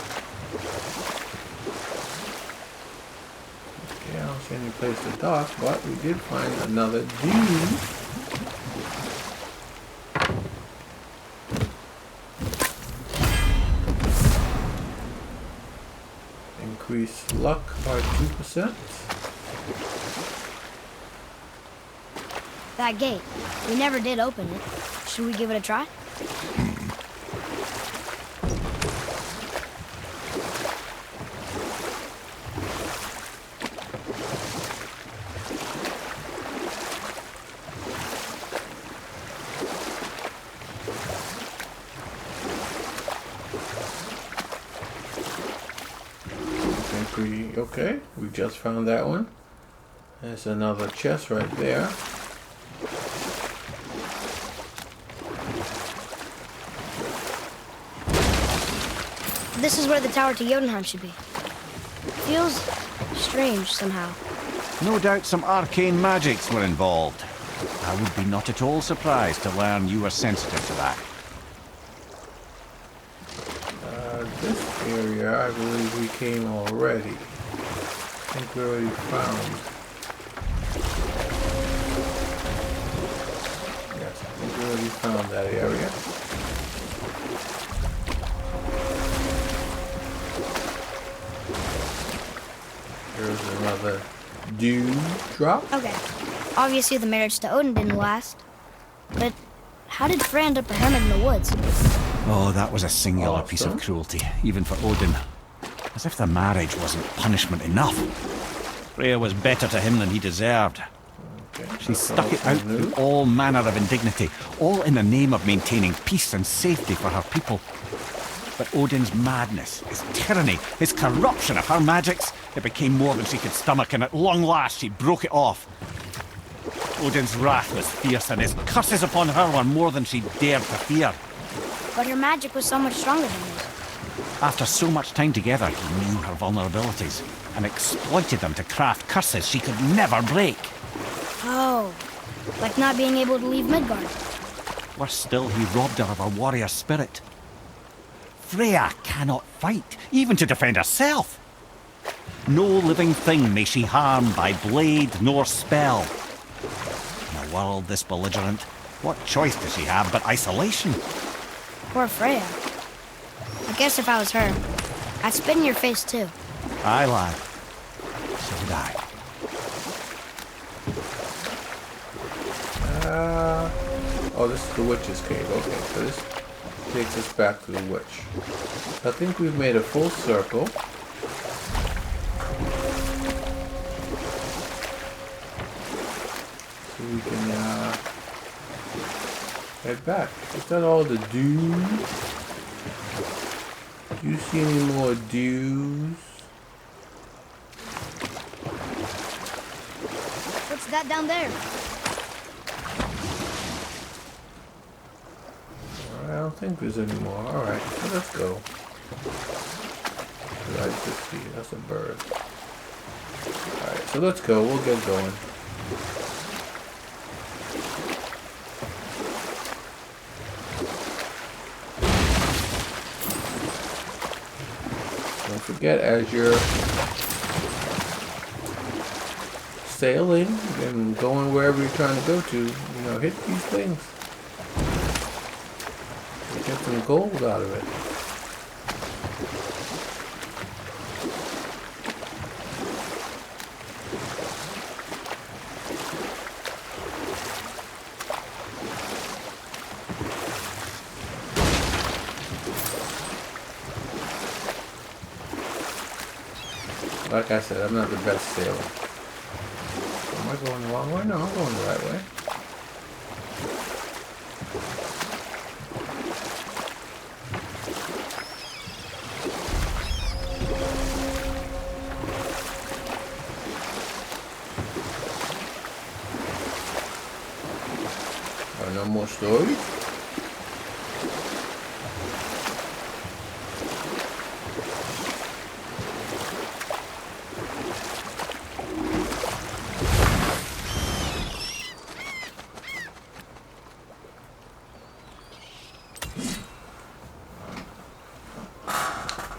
Okay, I don't see any place to dock, but we did find another dude. Increase luck by 2%. That gate. We never did open it. Should we give it a try? Okay, we just found that one. There's another chest right there. This is where the tower to Jotunheim should be. Feels strange somehow. No doubt some arcane magics were involved. I would be not at all surprised to learn you were sensitive to that. This area, I believe we came already. I think we already found. Yes, I think we already found that area. Here's another dew drop. Okay. Obviously the marriage to Odin didn't last. But how did Frey end up a hermit in the woods? Oh, that was a singular piece Awesome. of cruelty, even for Odin. As if the marriage wasn't punishment enough. Freya was better to him than he deserved. Okay, She that's stuck it also out new. with all manner of indignity, all in the name of maintaining peace and safety for her people. But Odin's madness, his tyranny, his corruption of her magics, it became more than she could stomach, and at long last she broke it off. Odin's wrath was fierce, and his curses upon her were more than she dared to fear. But her magic was so much stronger than his. After so much time together, he knew her vulnerabilities and exploited them to craft curses she could never break. Oh, like not being able to leave Midgard. Worse still, he robbed her of her warrior spirit. Freya cannot fight, even to defend herself. No living thing may she harm by blade nor spell. In a world this belligerent, what choice does she have but isolation? Poor Freya. I guess if I was her, I'd spit in your face too. Aye, lad. So would I. Oh, this is the witch's cave. Okay, so this takes us back to the witch. I think we've made a full circle. So we can head back. Is that all the dudes? Do you see any more dudes? What's that down there? I don't think there's any more. Alright, so let's go. I just see, that's a bird. Alright, so let's go. We'll get going. Don't forget, as you're sailing and going wherever you're trying to go to, you know, hit these things. Get some gold out of it. Like I said, I'm not the best sailor. Am I going the wrong way? No, I'm going the right way. No more stories?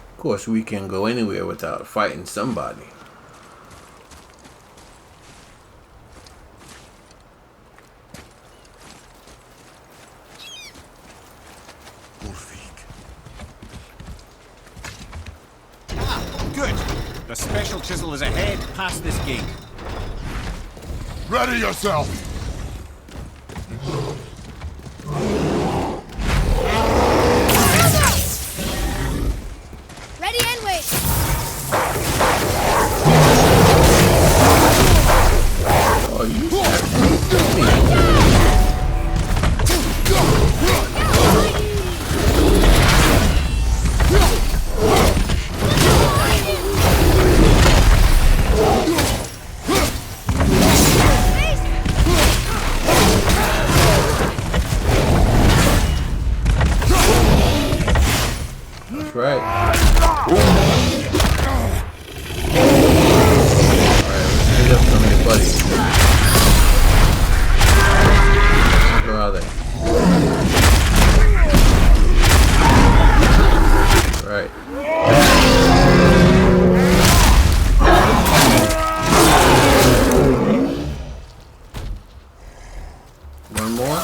Of course, we can go anywhere without fighting somebody. Good. The special chisel is ahead past this gate. Ready yourself! Ready and wait. Oh, you That's right. Alright, let's hit up some of your buddies. Where are they? Right. One more.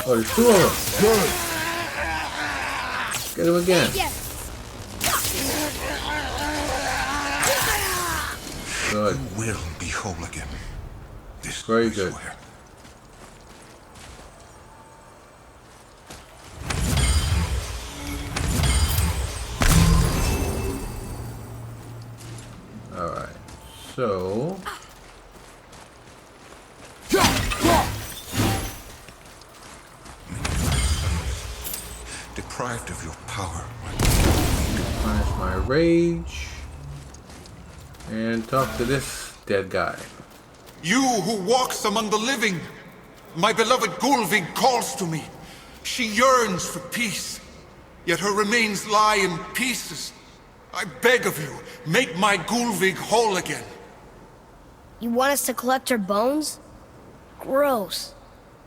Oh, there's two of them. Get him again. Yes. Good. You will be whole again. This Very I good. swear. Alright. So Deprived of your power. minus my rage. And talk to this dead guy. You who walks among the living, my beloved Gulvig calls to me. She yearns for peace, yet her remains lie in pieces. I beg of you, make my Gulvig whole again. You want us to collect her bones? Gross.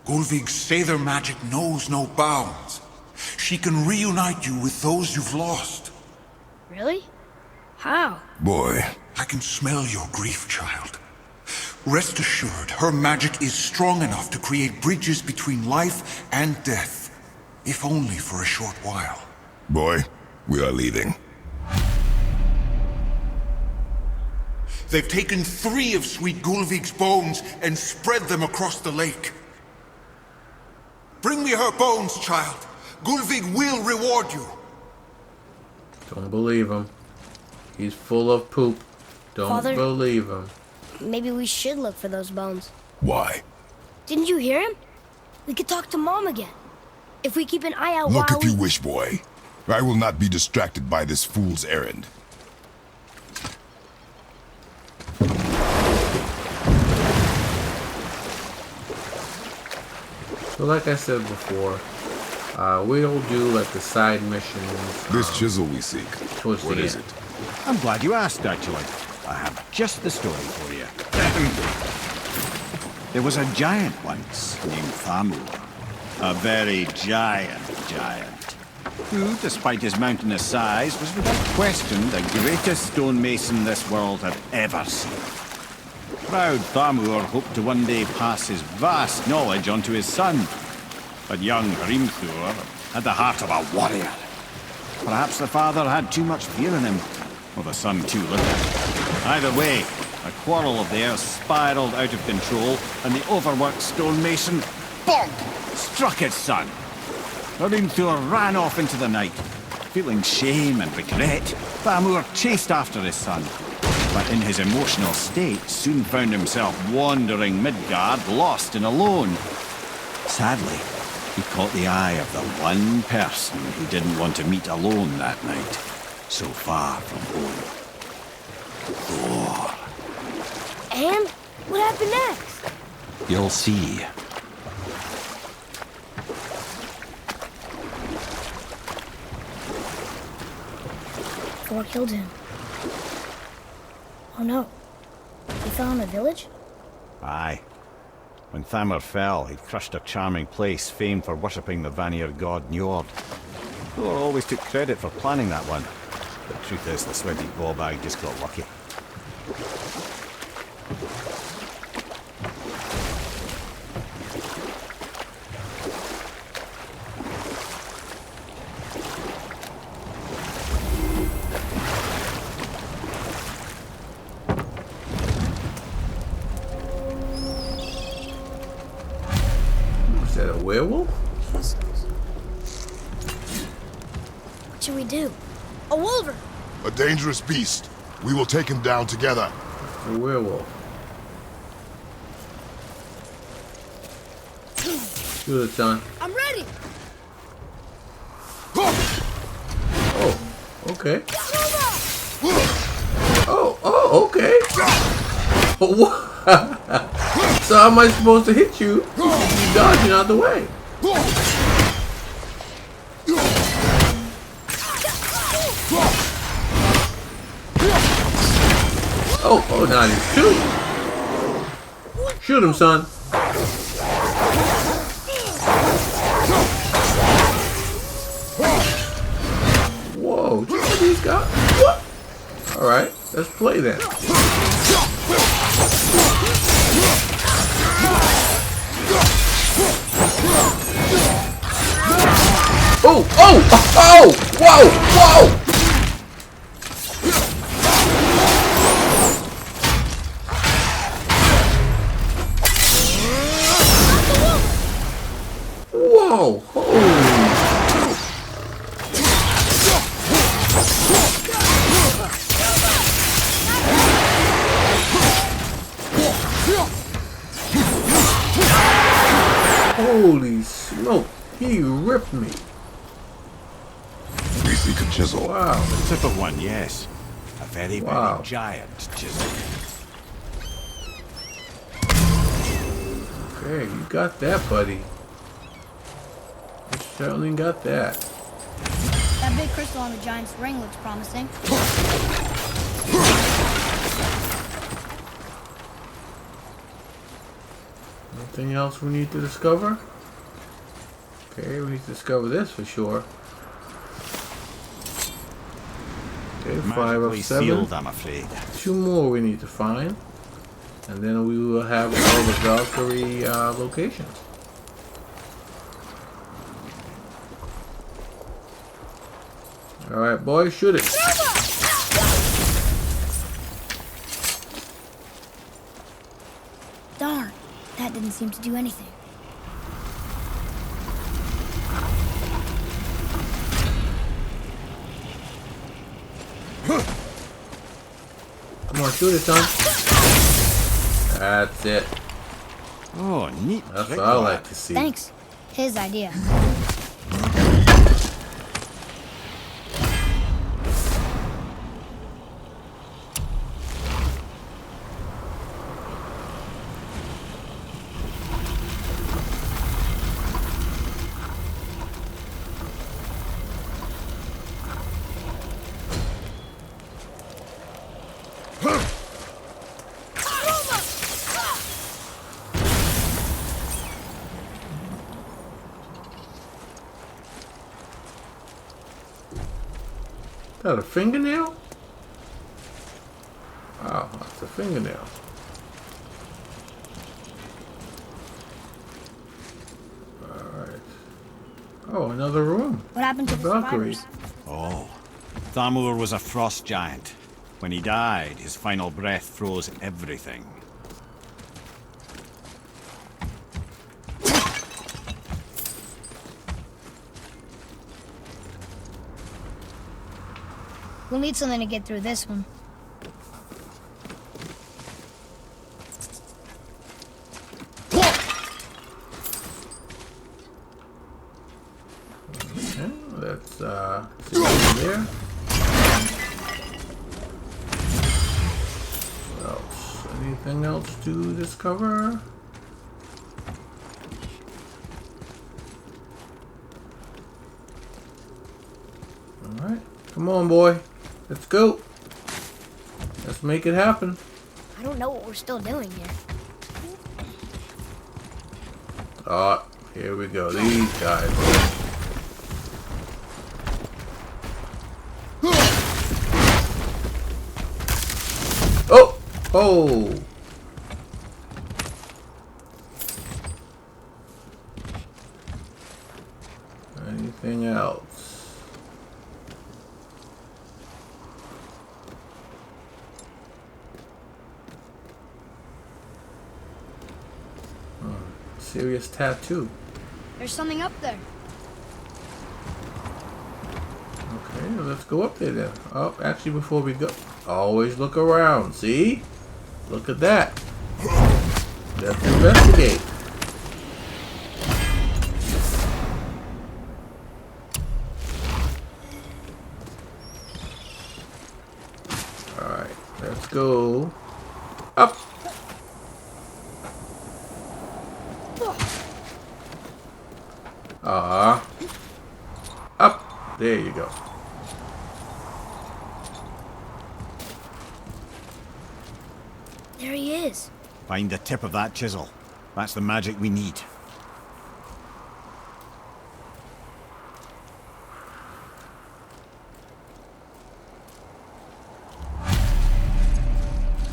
Gulvig's Sather magic knows no bounds. She can reunite you with those you've lost. Really? How? Boy, I can smell your grief, child. Rest assured, her magic is strong enough to create bridges between life and death, if only for a short while. boy, we are leaving. They've taken 3 of Sweet Gulvig's bones and spread them across the lake. Bring me her bones, child. Gulvig will reward you. Don't believe him. He's full of poop. Don't Father? believe him. Maybe we should look for those bones. Why? Didn't you hear him? We could talk to Mom again. If we keep an eye out Look while if you wish, boy. I will not be distracted by this fool's errand. So like I said before, we'll do like the side missions. This chisel we seek, towards what the is end. it? I'm glad you asked, actually. I have just the story for you. There was a giant once named Thamur. A very giant, who, despite his mountainous size, was without question the greatest stonemason this world had ever seen. Proud Thamur hoped to one day pass his vast knowledge on to his son. But young Hrimthur had the heart of a warrior. Perhaps the father had too much fear in him, or the son too little. Either way, a quarrel of theirs spiraled out of control, and the overworked stonemason, bonk, struck his son. Hrimthur ran off into the night. Feeling shame and regret, Thamur chased after his son. But in his emotional state, soon found himself wandering Midgard, lost and alone. Sadly, he caught the eye of the one person he didn't want to meet alone that night, so far from home. Thor. And what happened next? You'll see. Thor killed him. Oh no. He fell in the village? Aye. When Thamur fell, he crushed a charming place famed for worshipping the Vanir god Njord. Thor always took credit for planning that one. The truth is, the sweaty ballbag just got lucky. Is that a werewolf? What should we do? A wolver! A dangerous beast. We will take him down together. A werewolf. Shoot it, son. I'm ready! Oh, okay. Oh, okay. Oh, what? So how am I supposed to hit you? You dodging out the way. Oh, now he's shooting. Shoot him, son. Whoa, do you know these guys? What? Alright, let's play then. Oh, whoa, whoa, holy. Holy smoke, he ripped me. We seek a chisel. Wow. The tip of one, yes. A very, Wow. very giant chisel. Okay, you got that, buddy. You certainly got that. That big crystal on the giant's ring looks promising. Anything else we need to discover? Okay, we need to discover this for sure. Okay, 5 Magically of 7. sealed, I'm afraid. 2 more we need to find. And then we will have all the Valkyrie locations. Alright, boys, shoot it. Darn, that didn't seem to do anything. Come on, shoot it, son. That's it. Oh, neat. That's trick, what I that. like to see. Thanks. His idea. That a fingernail? Wow, that's a fingernail. Alright. Oh, another room. What happened to the Valkyrie. survivors? Oh, Thamur was a frost giant. When he died, his final breath froze everything. We'll need something to get through this one. Okay, let's see what's there. What else? Anything else to discover? Alright, come on, boy. Let's go. Let's make it happen. I don't know what we're still doing here. Oh, here we go. These guys. Oh! Oh! Anything else? Serious tattoo. There's something up there. Okay, let's go up there then. Oh, actually, before we go, always look around. See? Look at that. Let's investigate. Alright, let's go up. Up. There you go. There he is. Find the tip of that chisel. That's the magic we need.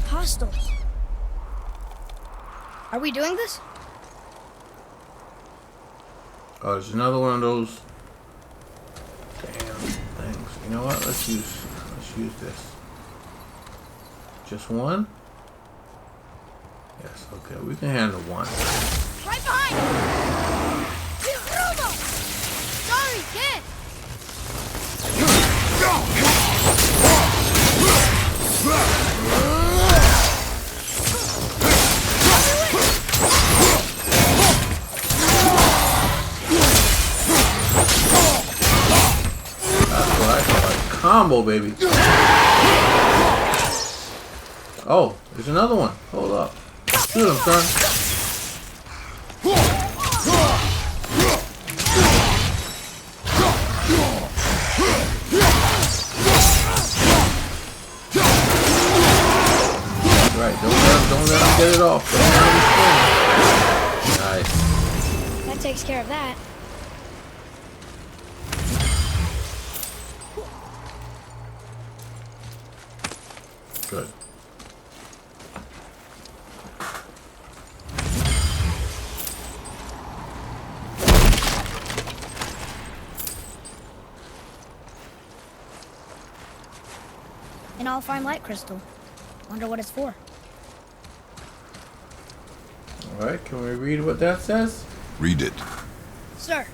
Hostiles. Are we doing this? Oh, there's another one of those damn things. You know what? Let's use this. Just one? Yes, okay. We can handle one. Right behind you! Sorry, kid! That's what I call a combo, baby. Oh, there's another one. Hold up. Shoot him, son. Right, don't let him get it off. Don't let him spin. Nice. That takes care of that. Good. An all-fine light crystal. Wonder what it's for. Alright, can we read what that says? Read it. Sir.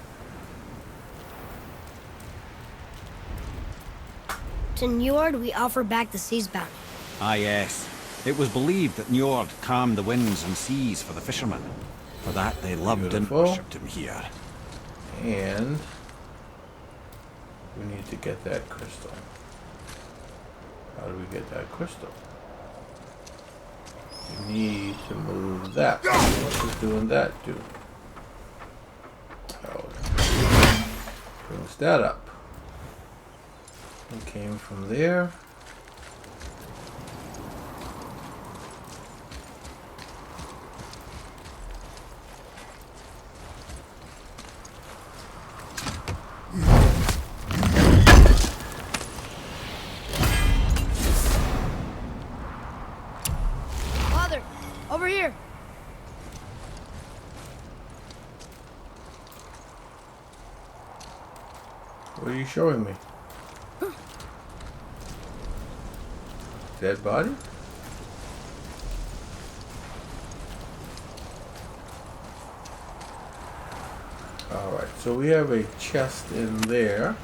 To Njord, we offer back the sea's bounty. Ah, yes. It was believed that Njord calmed the winds and seas for the fishermen. For that, they loved Beautiful. and worshipped him here. And we need to get that crystal. How do we get that crystal? We need to move that. What does doing that do? Oh, brings that up. It came from there. Father, over here. What are you showing me? Dead body? Alright, so we have a chest in there.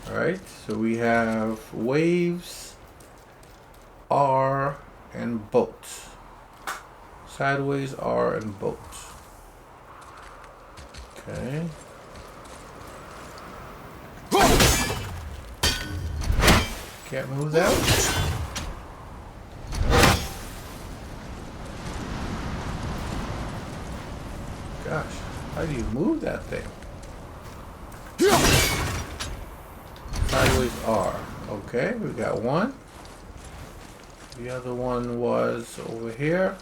Alright, so we have waves, R, and boats. Sideways, R, and boats. Okay. Can't move that. Gosh, how do you move that thing? Sideways R. Okay, we got one. The other one was over here.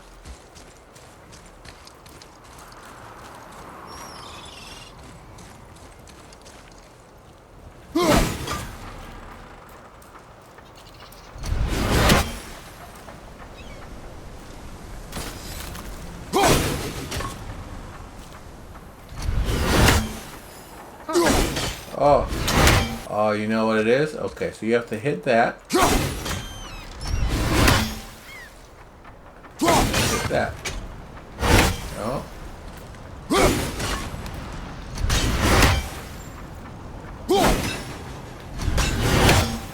Oh, you know what it is? Okay, so you have to hit that. Hit that. No.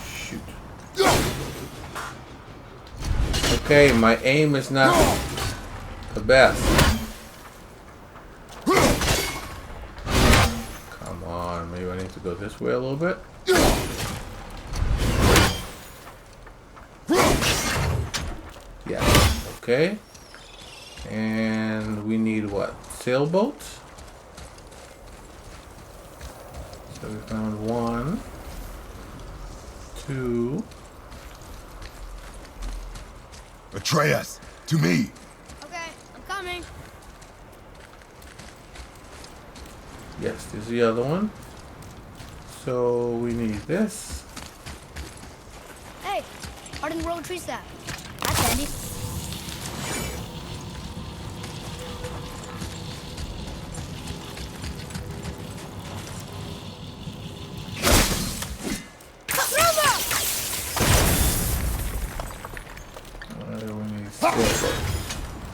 Shoot. Okay, my aim is not the best. Come on, maybe I need to go this way a little bit. Yeah, okay. And we need what? Sailboats? So we found 1, 2. Atreus, to me. Okay, I'm coming. Yes, there's the other one. So we need this. Hey, hardened roll tree sap. That's handy. We need sailboat.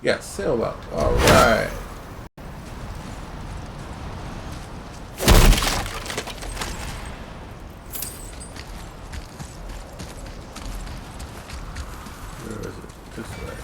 Yes, sailboat. All right. Where is it? This way.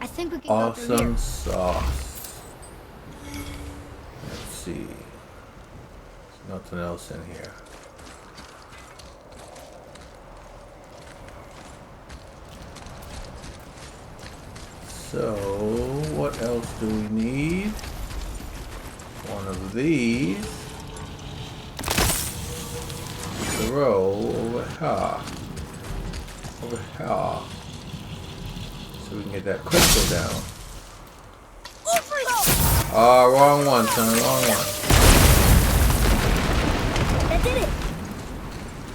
I think we can go through Awesome here. sauce. Let's see. There's nothing else in here. So, what else do we need? One of these. Throw over here. Over here. So we can get that crystal down. Oh, wrong one, son. Wrong one. That did it.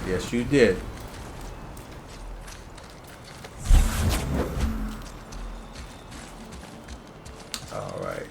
Yes, you did. All right.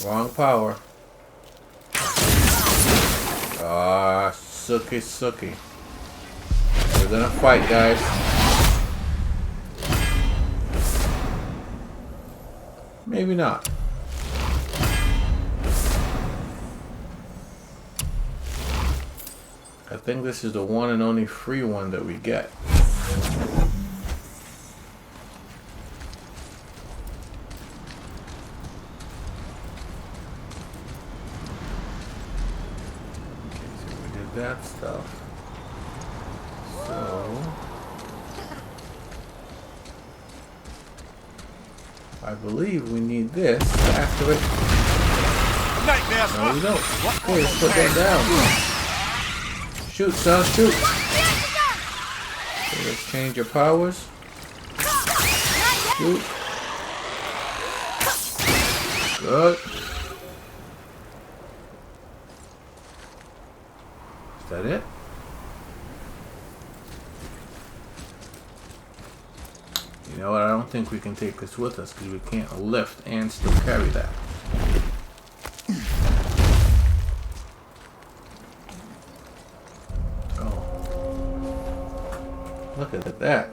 Wrong power. Ah, sucky, sucky. We're gonna fight, guys. Maybe not. I think this is the one and only free one that we get. That stuff. So I believe we need this to activate. No, we don't. Okay, let's put that down. Shoot, son, shoot. Okay, let's change your powers. Shoot. Good. Is that it? You know what? I don't think we can take this with us because we can't lift and still carry that. Oh. Look at that.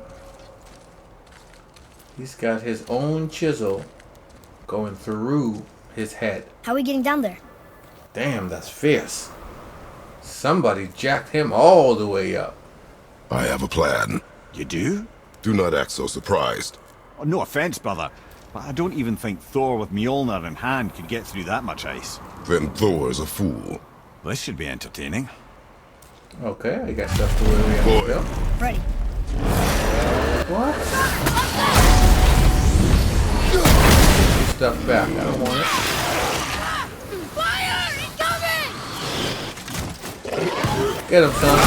He's got his own chisel going through his head. How are we getting down there? Damn, that's fierce. Somebody jacked him all the way up. I have a plan. You do? Do not act so surprised. Oh, no offense, brother, but I don't even think Thor with Mjolnir in hand could get through that much ice. Then Thor's a fool. This should be entertaining. Okay, I guess that's the way we have to go. Ready. What? Stuff back. I don't want it. Fire! Incoming! Get him, son.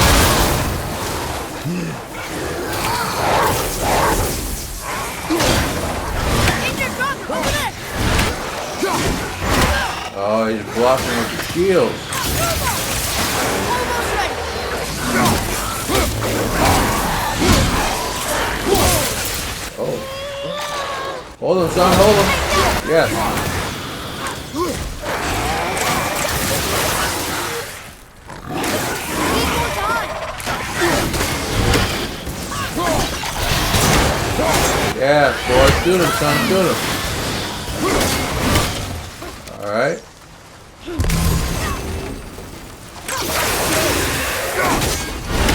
Oh, he's blocking with the shield. Oh. Hold him, son, hold him. Yes. Yeah, boy, shoot him, son, shoot him. Alright.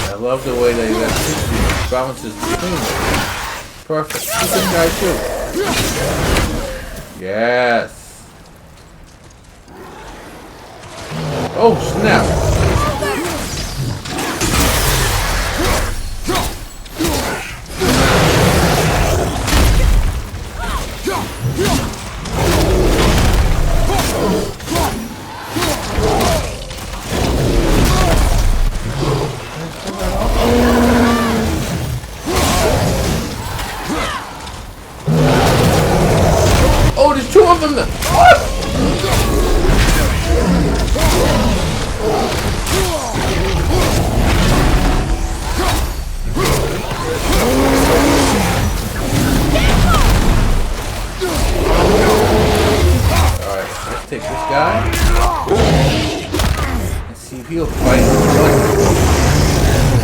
I love the way that electricity bounces between them. Perfect. Shoot this guy too. Yes. Oh, snap. Oh, there's two of them there. What? Alright, let's take this guy. Let's see if he'll fight.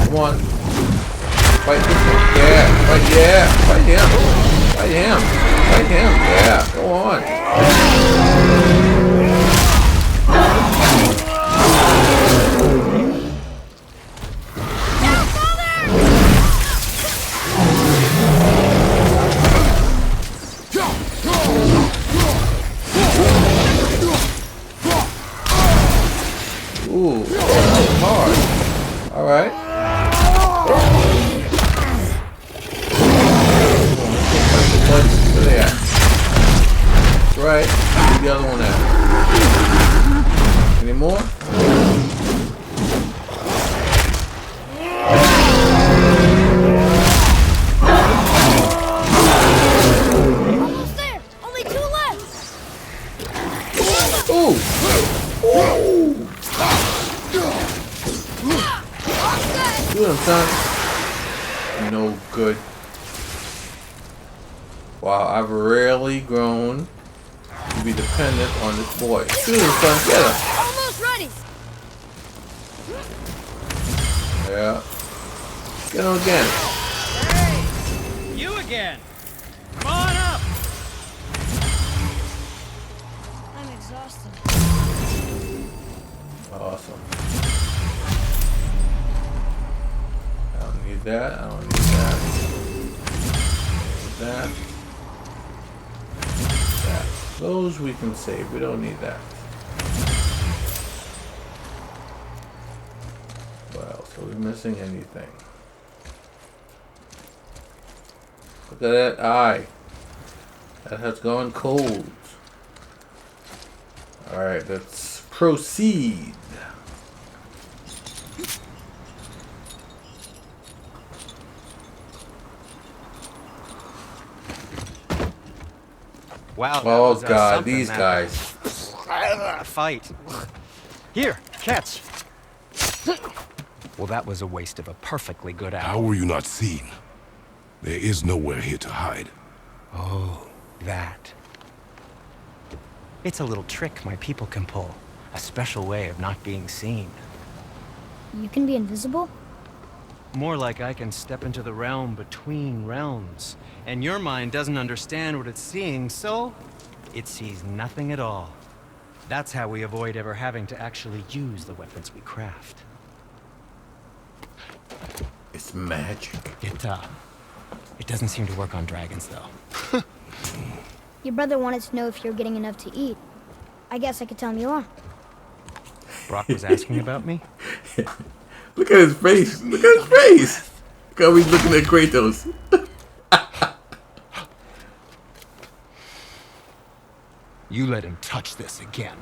Come on. Fight this one. Yeah, fight, yeah. Fight him. Fight him. Fight him. Yeah, go on. Ooh, that was hard. Alright. Where they at? Right. Where's the other one at? more? Almost there. Only 2 left. Ooh! Do him, son. No good. Wow, I've rarely grown to be dependent on this boy. Shoot him, son. Get him. Almost ready. Yeah. Get him again. Hey! You again! Come on up! I'm exhausted. Awesome. I don't need that. I don't need that. That. That. Those we can save. We don't need that. Well, so we're missing anything. Look at that eye. That has gone cold. Alright, let's proceed. Wow. Oh god, these guys. Fight. Here, catch. Well, that was a waste of a perfectly good How hour. were you not seen? There is nowhere here to hide. Oh, that. It's a little trick my people can pull. A special way of not being seen. You can be invisible? More like I can step into the realm between realms. And your mind doesn't understand what it's seeing, so it sees nothing at all. That's how we avoid ever having to actually use the weapons we craft. It's magic. It doesn't seem to work on dragons, though. Your brother wanted to know if you're getting enough to eat. I guess I could tell him you are. Brock was asking about me? Look at his face. Look at his face. Look how he's looking at Kratos. You let him touch this again.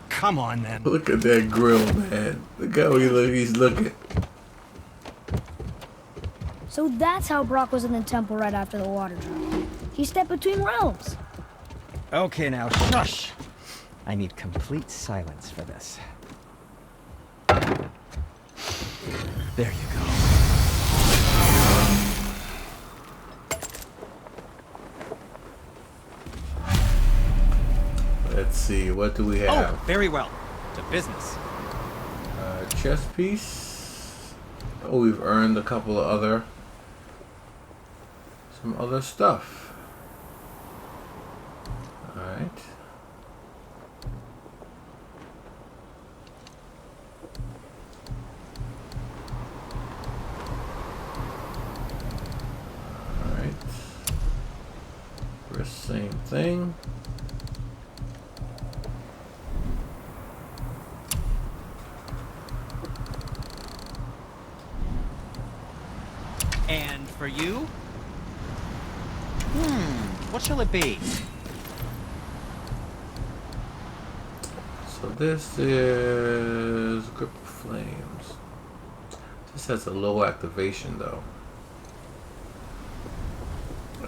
Come on, then. Look at that grill, man. Look how he's looking. So that's how Brock was in the temple right after the water drop. He stepped between realms. Okay, now, shush! I need complete silence for this. There you go. Let's see, what do we have? Oh, very well. To business. Chess piece. Oh, we've earned a couple of some other stuff. Alright. Alright. Same thing. And for you? What shall it be? So this is Grip of Flames. This has a low activation though.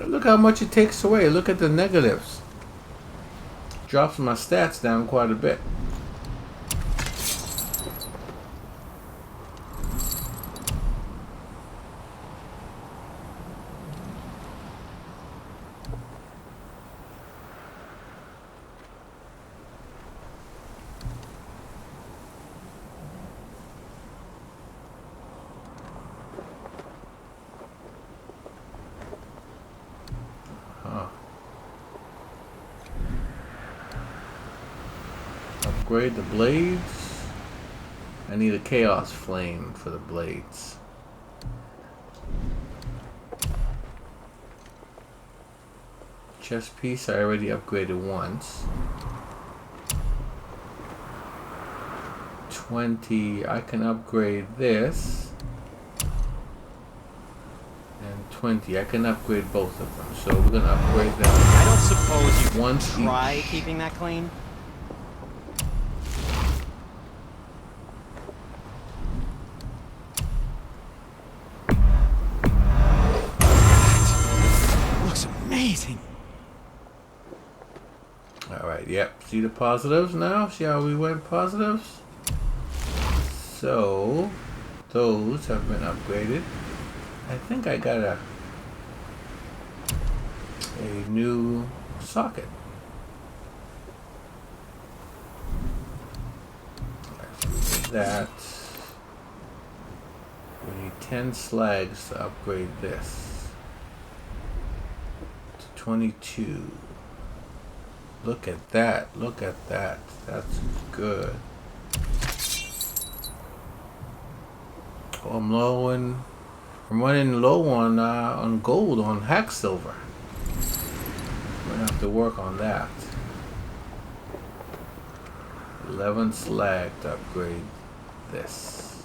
Look how much it takes away. Look at the negatives. Drops my stats down quite a bit. Upgrade the blades. I need a Chaos Flame for the blades. Chest piece I already upgraded once. 20, I can upgrade this. 20. I can upgrade both of them, so we're gonna upgrade them. I don't suppose you Once try each. keeping that clean? Looks amazing. Alright, yep. See the positives now? See how we went positives? So, those have been upgraded. I think I got a new socket. Let's do that. We need 10 slags to upgrade this to 22. Look at that. Look at that. That's good. Oh, I'm running low on gold on hack silver. We're gonna have to work on that. 11 slag to upgrade this.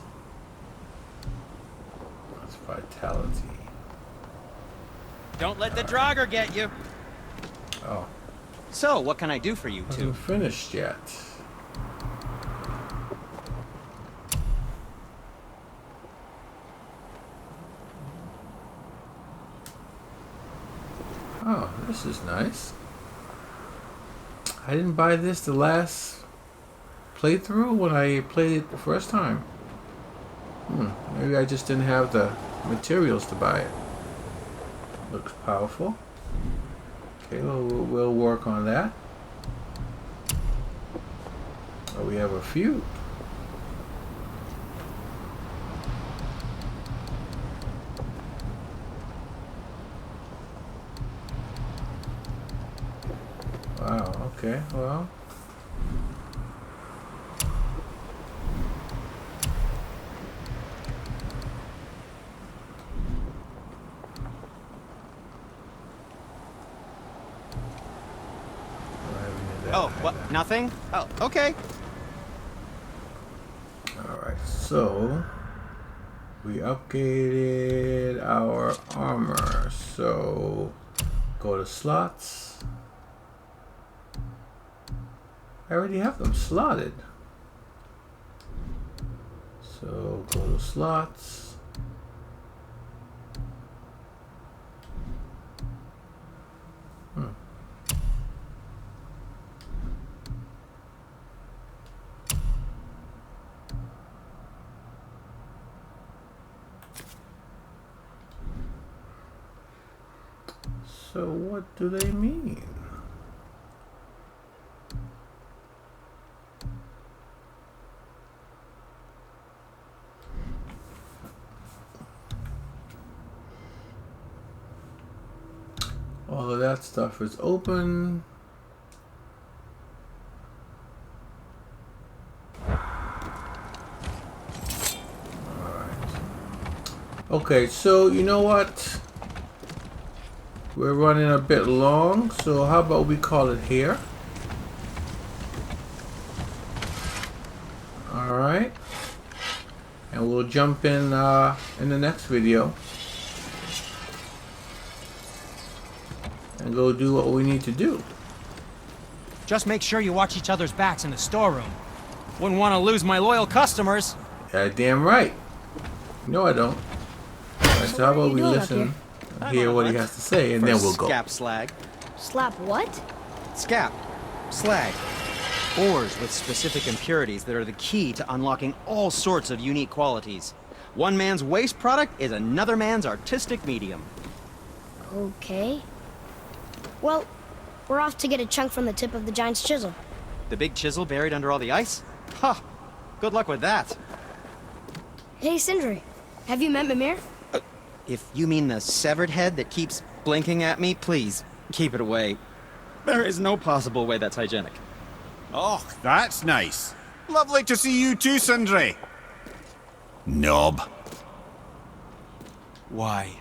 That's vitality. Don't let the Draugr get you. Oh. So, what can I do for you two? Hasn't finished yet. Oh, this is nice. I didn't buy this the last playthrough when I played it the first time. Maybe I just didn't have the materials to buy it. Looks powerful. Okay, well, we'll work on that. Oh, we have a few. Wow, okay, well. Oh, what? Nothing? Oh, okay. Alright, so we upgraded our armor. So go to slots. I already have them slotted. So go to slots. So what do they mean? All of that stuff is open. Okay, so you know what? We're running a bit long, so how about we call it here? Alright. And we'll jump in the next video. And go do what we need to do. Just make sure you watch each other's backs in the storeroom. Wouldn't want to lose my loyal customers. Yeah, damn right. No, I don't. Alright, so how about we listen and hear what he has to say, and then we'll go. Scap slag. Slap what? Scap. Slag. Ores with specific impurities that are the key to unlocking all sorts of unique qualities. One man's waste product is another man's artistic medium. Okay. Well, we're off to get a chunk from the tip of the giant's chisel. The big chisel buried under all the ice? Huh. Good luck with that. Hey, Sindri. Have you met Mimir? If you mean the severed head that keeps blinking at me, please, keep it away. There is no possible way that's hygienic. Oh, that's nice. Lovely to see you too, Sindri. Knob. Why?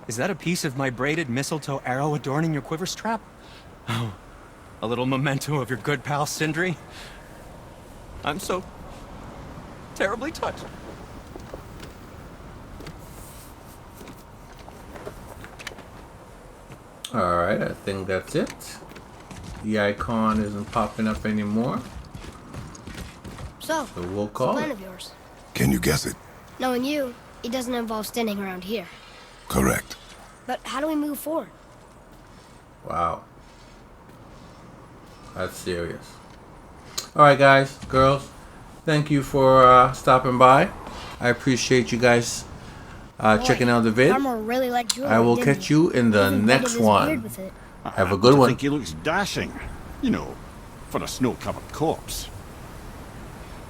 Is that a piece of my braided mistletoe arrow adorning your quiver strap? Oh, a little memento of your good pal, Sindri? I'm so terribly touched. Alright, I think that's it. The icon isn't popping up anymore. So, So we'll what's the call plan it. of yours? Can you guess it? Knowing you, it doesn't involve standing around here. Correct. But how do we move forward? Wow. That's serious. Alright guys, girls, thank you for stopping by. I appreciate you guys checking out the vid. Armor really liked jewelry, I will didn't catch he? you in the Even painted next his beard one. with it. Have a good I one. think he looks dashing. You know, for a snow-covered corpse.